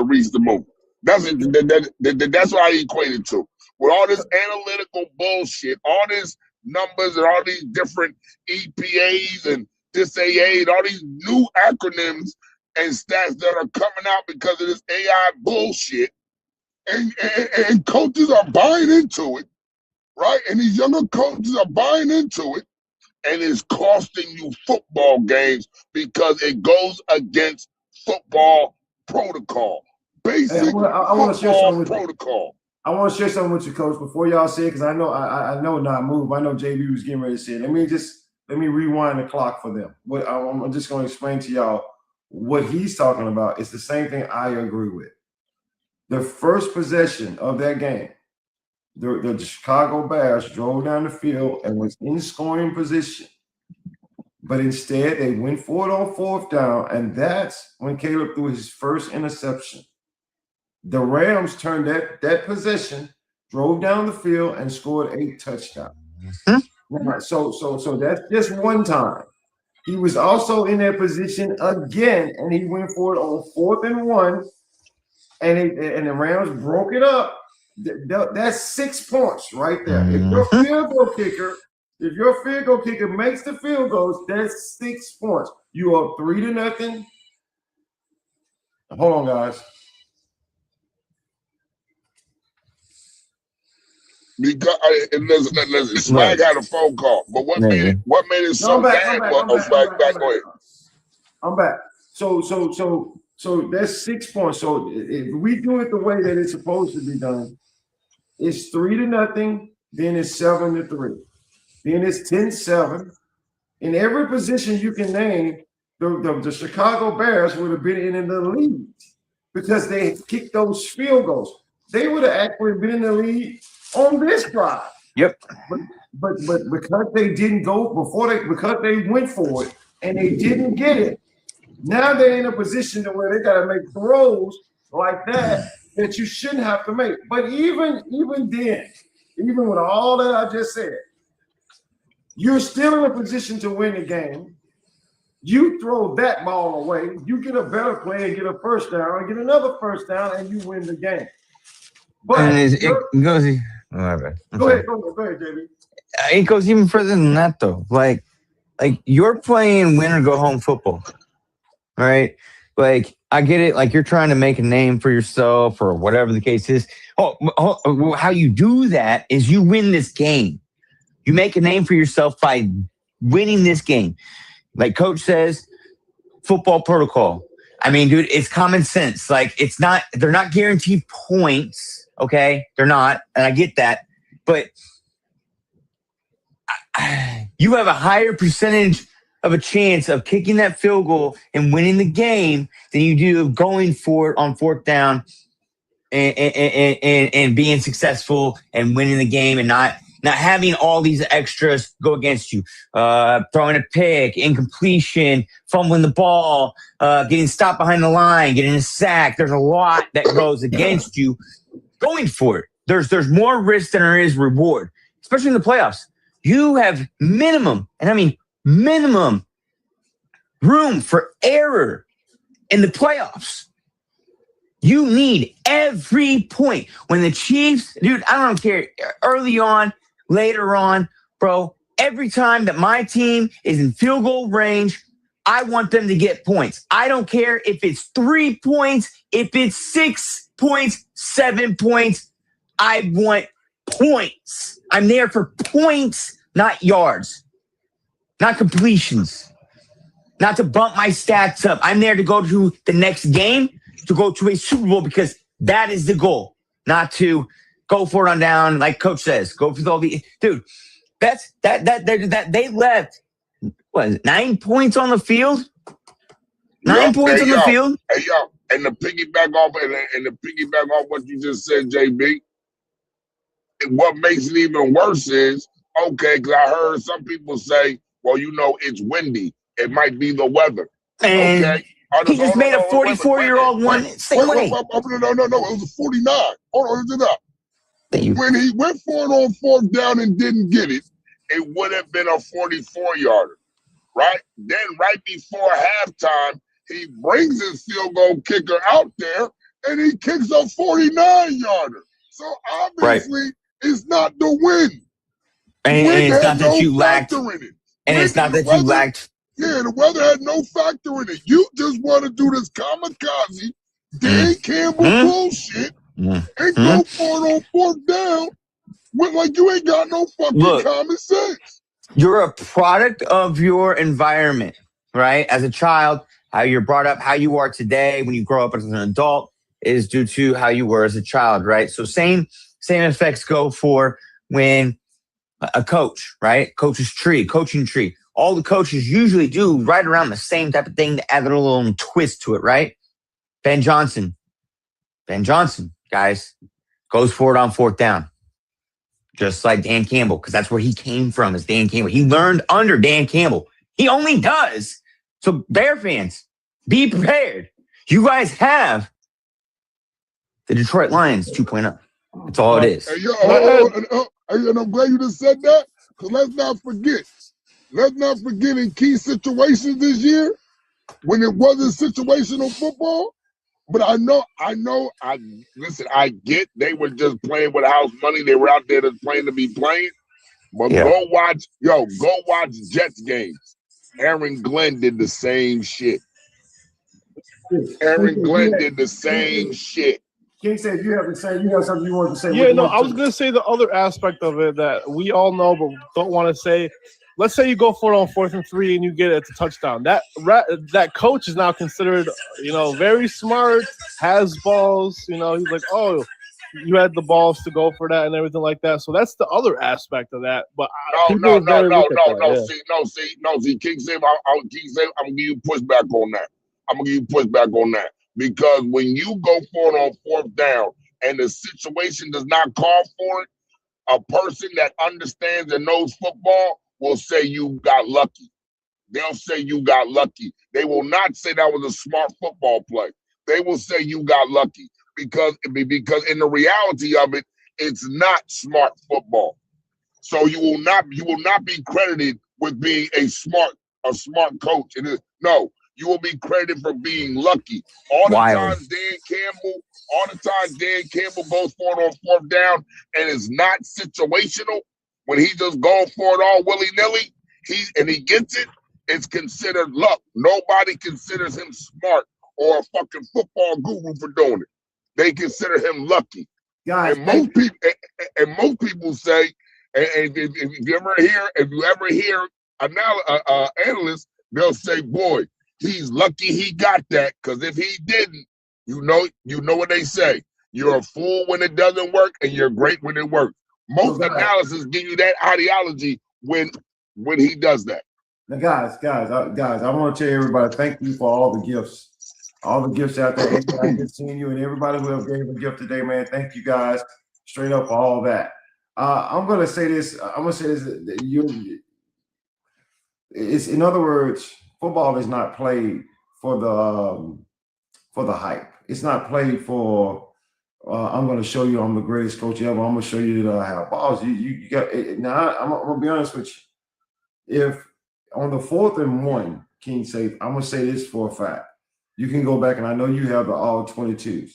reach the moon. That's what I equate it to. With all this analytical bullshit, all this numbers and all these different EPAs and this AA and all these new acronyms and stats that are coming out because of this AI bullshit, and coaches are buying into it, right? And these younger coaches are buying into it, and it's costing you football games because it goes against football protocol. Basic football protocol. I want to share something with you, Coach, before y'all say it, because I know not move. I know JB was getting ready to say it. Let me rewind the clock for them. I'm just going to explain to y'all what he's talking about. It's the same thing I agree with. The first possession of that game, the Chicago Bears drove down the field and was in scoring position. But instead, they went for it on 4th down, and that's when Caleb threw his first interception. The Rams turned that possession, drove down the field, and scored 8 touchdowns. So that's just one time. He was also in that position again, and he went for it on 4th and 1, and the Rams broke it up. That's 6 points right there. If your field goal kicker makes the field goals, that's 6 points. You are 3-0. Hold on, guys. Because listen, Swag had a phone call, but what made it so bad? Swag, back. Go ahead. I'm back. So that's 6 points. So if we do it the way that it's supposed to be done, it's 3-0. Then it's 7-3. Then it's 10-7. In every position you can name, the Chicago Bears would have been in the lead because they kicked those field goals. They would have actually been in the lead on this drive. Yep. But because they didn't go because they went for it and they didn't get it, now they're in a position where they got to make throws like that you shouldn't have to make. But even then, even with all that I just said, you're still in a position to win the game. You throw that ball away, you get a better play and get a first down, and get another first down, and you win the game. But it goes. Go ahead, JB. It goes even further than that, though. Like you're playing win or go home football, all right? Like I get it. Like you're trying to make a name for yourself or whatever the case is. How you do that is you win this game. You make a name for yourself by winning this game. Like Coach says, football protocol. I mean, dude, it's common sense. Like they're not guaranteed points. Okay, they're not, and I get that, but you have a higher percentage of a chance of kicking that field goal and winning the game than you do of going for it on 4th down and being successful and winning the game and not having all these extras go against you. Throwing a pick, incompletion, fumbling the ball, getting stopped behind the line, getting a sack. There's a lot that goes against you. Going for it. There's more risk than there is reward, especially in the playoffs. You have minimum, and I mean minimum, room for error in the playoffs. You need every point. When the Chiefs, dude, I don't care, early on, later on, bro, every time that my team is in field goal range, I want them to get points. I don't care if it's 3 points, if it's 6 points, 7 points. I want points. I'm there for points, not yards, not completions, not to bump my stats up. I'm there to go to the next game, to go to a Super Bowl, because that is the goal, not to go for it on down, like Coach says. Go for all the dude. That they left 9 points on the field. 9 points on the field. Hey yo, and the piggyback off what you just said, JB. What makes it even worse is, okay, because I heard some people say, well, it's windy. It might be the weather. And okay. He just made a 44-year-old one. No, it was a 49. Hold on, it up. When he went for it on 4th down and didn't get it, it would have been a 44-yarder, right? Then right before halftime, he brings his field goal kicker out there and he kicks a 49-yarder. So obviously, it's not the win. And it's not that you lacked. And it's not that you lacked. Yeah, the weather had no factor in it. You just want to do this kamikaze, Dan Campbell bullshit, and go for it on 4th down like you ain't got no fucking common sense. You're a product of your environment, right? As a child, how you're brought up, how you are today when you grow up as an adult is due to how you were as a child, right? So same effects go for when a coach, right? Coaching tree. All the coaches usually do right around the same type of thing to add a little twist to it, right? Ben Johnson, guys, goes for it on 4th down. Just like Dan Campbell, because that's where he came from, is Dan Campbell. He learned under Dan Campbell. He only does. So Bear fans, be prepared. You guys have the Detroit Lions 2.0. That's all it is. And I'm glad you just said that, because let's not forget in key situations this year, when it wasn't situational football, but I get they were just playing with house money. They were out there just playing to be playing. But go watch Jets games. Aaron Glenn did the same shit. King said you have something you want to say. Yeah, no, I was going to say the other aspect of it that we all know but don't want to say. Let's say you go for it on 4th and 3 and you get it at the touchdown. That coach is now considered, very smart, has balls. He's like, oh, you had the balls to go for that and everything like that. So that's the other aspect of that. But See, King said, I'm gonna give you pushback on that. Because when you go for it on 4th down and the situation does not call for it, a person that understands and knows football will say you got lucky. They'll say you got lucky. They will not say that was a smart football play. They will say you got lucky because in the reality of it, it's not smart football. So you will not be credited with being a smart coach. No, you will be credited for being lucky. All the time Dan Campbell goes for it on 4th down and is not situational. When he just going for it all willy-nilly, he gets it, it's considered luck. Nobody considers him smart or a fucking football guru for doing it. They consider him lucky. Guys, and most people say, and if you ever hear analysts, they'll say, boy, he's lucky he got that, because if he didn't, you know what they say. You're a fool when it doesn't work, and you're great when it works. Most analysis give you that ideology when he does that. Now, guys, I want to tell everybody, thank you for all the gifts out there. I've been seeing you, and everybody who have gave a gift today, man. Thank you guys, straight up for all that. I'm gonna say this. It's in other words, football is not played for the hype. It's not played for. I'm going to show you I'm the greatest coach ever. I'm going to show you that I have balls. You got now. I'm going to be honest with you. If on the 4th and 1, King safe, I'm going to say this for a fact. You can go back, and I know you have the all 22s.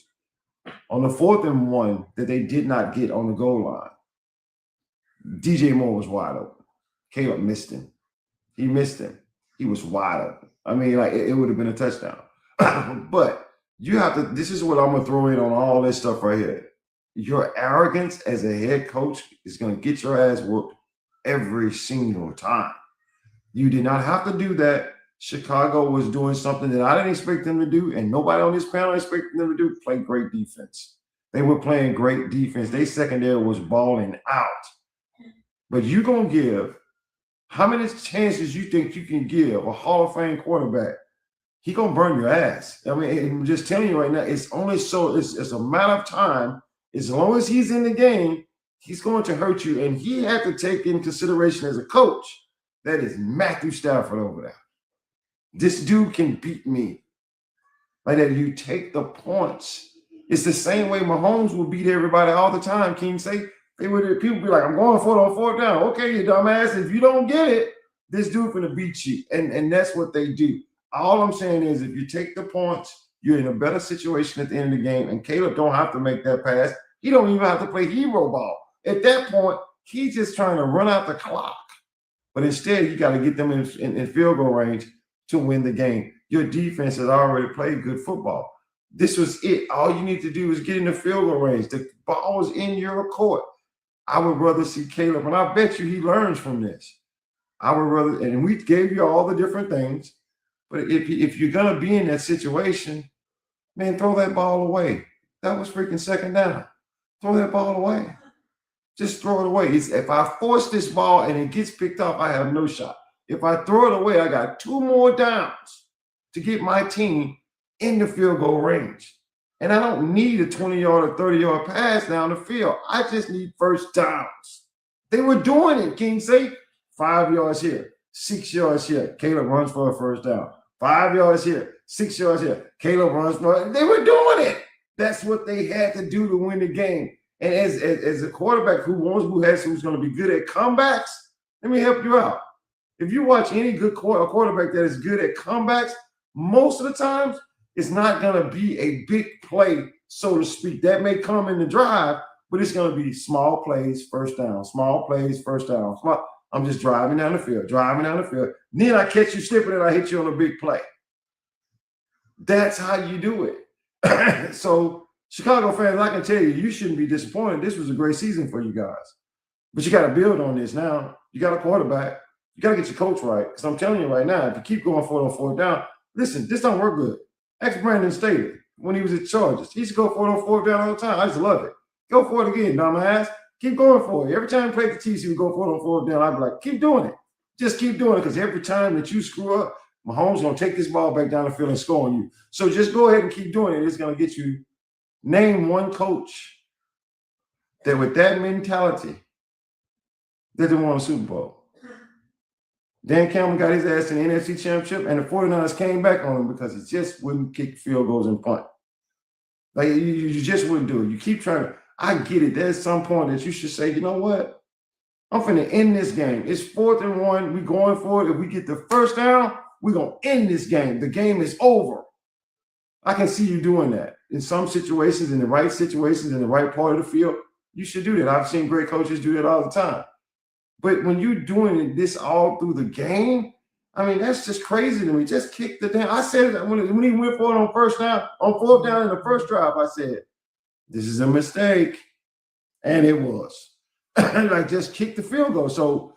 On the 4th and 1 that they did not get on the goal line, DJ Moore was wide open. Caleb missed him. He missed him. He was wide open. I mean, like it would have been a touchdown. But you have to, this is what I'm going to throw in on all this stuff right here. Your arrogance as a head coach is going to get your ass whooped every single time. You did not have to do that. Chicago was doing something that I didn't expect them to do, and nobody on this panel expected them to do, play great defense. They were playing great defense. Their secondary was balling out. But you're going to give, how many chances you think you can give a Hall of Fame quarterback? He going to burn your ass. I mean, I'm just telling you right now, it's only so, it's a matter of time. As long as he's in the game, he's going to hurt you. And he had to take in consideration as a coach, that is Matthew Stafford over there. This dude can beat me. Like that, you take the points. It's the same way Mahomes will beat everybody all the time. King say, people be like, I'm going for it on 4th down. Okay, you dumbass. If you don't get it, this dude finna beat you. And that's what they do. All I'm saying is if you take the points, you're in a better situation at the end of the game. And Caleb don't have to make that pass. He don't even have to play hero ball. At that point, he's just trying to run out the clock. But instead, you got to get them in field goal range to win the game. Your defense has already played good football. This was it. All you need to do is get in the field goal range. The ball is in your court. I would rather see Caleb, and I bet you he learns from this. I would rather, and we gave you all the different things, but if you're going to be in that situation, man, throw that ball away. That was freaking 2nd down. Throw that ball away. Just throw it away. If I force this ball and it gets picked up, I have no shot. If I throw it away, I got 2 more downs to get my team in the field goal range. And I don't need a 20-yard or 30-yard pass down the field. I just need first downs. They were doing it, King say. 5 yards here, 6 yards here. Caleb runs for a first down. 5 yards here, 6 yards here. Caleb runs for it. They were doing it. That's what they had to do to win the game. And as a quarterback who's going to be good at comebacks, let me help you out. If you watch any good quarterback that is good at comebacks, most of the times it's not going to be a big play, so to speak. That may come in the drive, but it's going to be small plays, first down, small plays, first down. I'm just driving down the field. Then I catch you slipping and I hit you on a big play. That's how you do it. So Chicago fans, I can tell you, you shouldn't be disappointed. This was a great season for you guys. But you got to build on this now. You got a quarterback. You got to get your coach right. Because I'm telling you right now, if you keep going for it on 4th down, listen, this don't work good. Ask Brandon Staley when he was at Chargers. He used to go for it on 4th down all the time. I just love it. Go for it again, dumbass. Keep going for it. Every time he played the Chiefs, he would go for it on 4th down. I'd be like, keep doing it. Just keep doing it, because every time that you screw up, Mahomes going to take this ball back down the field and score on you. So just go ahead and keep doing it. It's going to get you. Name one coach that with that mentality that didn't win a Super Bowl. Dan Campbell got his ass in the NFC Championship, and the 49ers came back on him because he just wouldn't kick field goals and punt. Like, you just wouldn't do it. You keep trying to. I get it. There's some point that you should say, you know what? I'm finna end this game. It's 4th and 1. We're going for it. If we get the first down, we're going to end this game. The game is over. I can see you doing that. In some situations, in the right situations, in the right part of the field, you should do that. I've seen great coaches do that all the time. But when you're doing this all through the game, I mean, that's just crazy to me. Just kick the damn. I said that when he went for it on 4th down in the first drive, I said, this is a mistake. And it was. Like, just kick the field goal. So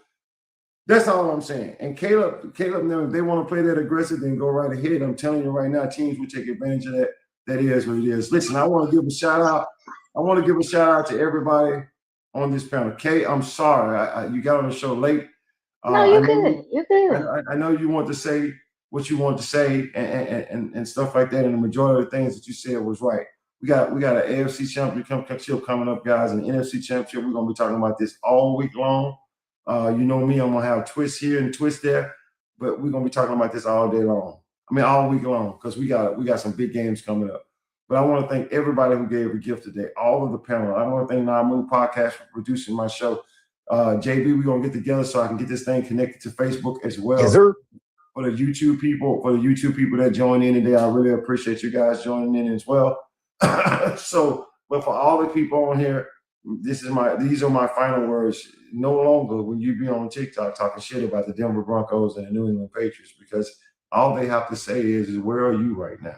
that's all I'm saying. And Caleb, if they want to play that aggressive, then go right ahead. I'm telling you right now, teams will take advantage of that. That is what it is. Listen, I want to give a shout out. I want to give a shout out to everybody on this panel. Kay, I'm sorry. You got on the show late. No, you're good. You're good. I know you want to say what you want to say and stuff like that. And the majority of the things that you said was right. We got an AFC championship coming up, guys, and the NFC championship. We're going to be talking about this all week long. You know me, I'm going to have twists here and twists there, but we're going to be talking about this all day long. I mean, all week long, because we got some big games coming up. But I want to thank everybody who gave a gift today, all of the panel. I want to thank Nah Move Podcast for producing my show. JB, we're going to get together so I can get this thing connected to Facebook as well. Yes, sir. for the YouTube people that join in today. I really appreciate you guys joining in as well. So, but for all the people on here, these are my final words. No longer will you be on TikTok talking shit about the Denver Broncos and the New England Patriots, because all they have to say is where are you right now?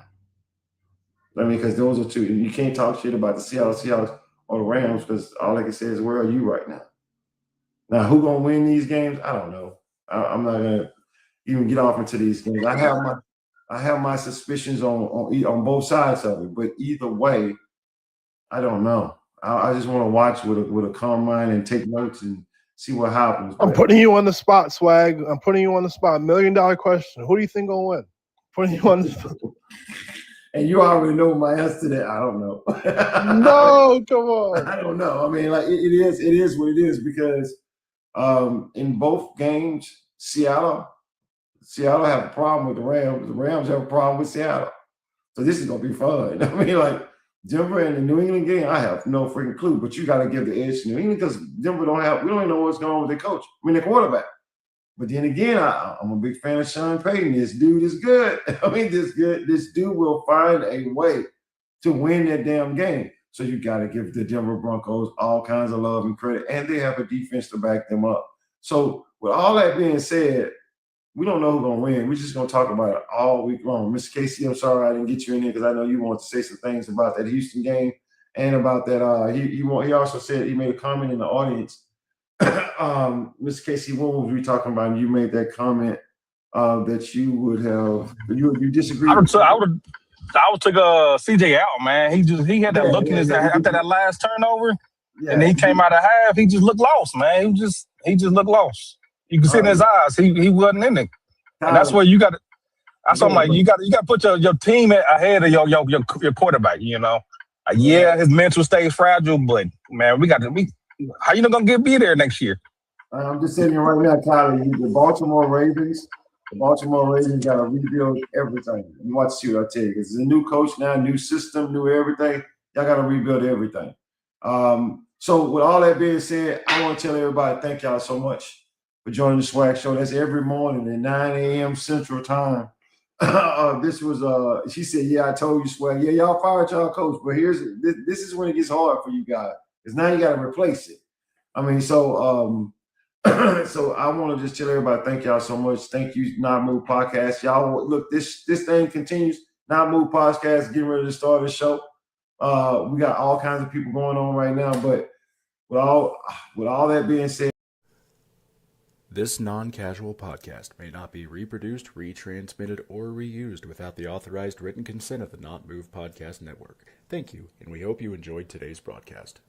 I mean, because those are two. You can't talk shit about the Seattle Seahawks or the Rams, because all they can say is where are you right now? Now, who gonna win these games? I don't know. I'm not gonna even get off into these games. I have my suspicions on both sides of it, but either way, I don't know. I just want to watch with a calm mind and take notes and see what happens. I'm putting you on the spot, Swag. I'm putting you on the spot. $1 million question. Who do you think gonna win? Putting you on the spot. And you already know my answer to that. I don't know. No, come on. I don't know. I mean, like it is what it is, because in both games, Seattle have a problem with the Rams. The Rams have a problem with Seattle. So this is gonna be fun. I mean, like Denver and the New England game, I have no freaking clue. But you got to give the edge to New England, because Denver we don't even know what's going on with their coach. I mean, their quarterback. But then again, I'm a big fan of Sean Payton. This dude is good. I mean, this dude will find a way to win that damn game. So you got to give the Denver Broncos all kinds of love and credit, and they have a defense to back them up. So with all that being said, we don't know who's going to win. We're just going to talk about it all week long. Mr. Casey, I'm sorry I didn't get you in there, because I know you wanted to say some things about that Houston game and about that. He also said, he made a comment in the audience. Mr. Casey, what was we talking about? And you made that comment that you would have, you disagree. I would took CJ out, man. He had that look in his eye after that last turnover, and he came out of half. He just looked lost, man. He just looked lost. You can see in his eyes, he wasn't in it, and that's where you got to. That's what I'm like. You got to put your team ahead of your quarterback. You know, yeah, his mental state fragile, but man, how you not gonna be there next year? I'm just saying right now, Tyler, the Baltimore Ravens got to rebuild everything. You watch, see what I tell you. It's a new coach now, new system, new everything. Y'all got to rebuild everything. So with all that being said, I want to tell everybody, thank y'all so much for joining the Swag Show. That's every morning at 9 a.m. Central Time. This was she said, yeah, I told you, Swag. Yeah, y'all fired y'all coach, but this is when it gets hard for you guys, because now you got to replace it. I mean, so so I want to just tell everybody, thank y'all so much. Thank you, Not Move Podcast. Y'all look, this thing continues. Not Move Podcast getting ready to start the show. We got all kinds of people going on right now, but with all that being said, this non-casual podcast may not be reproduced, retransmitted, or reused without the authorized written consent of the Not Move Podcast Network. Thank you, and we hope you enjoyed today's broadcast.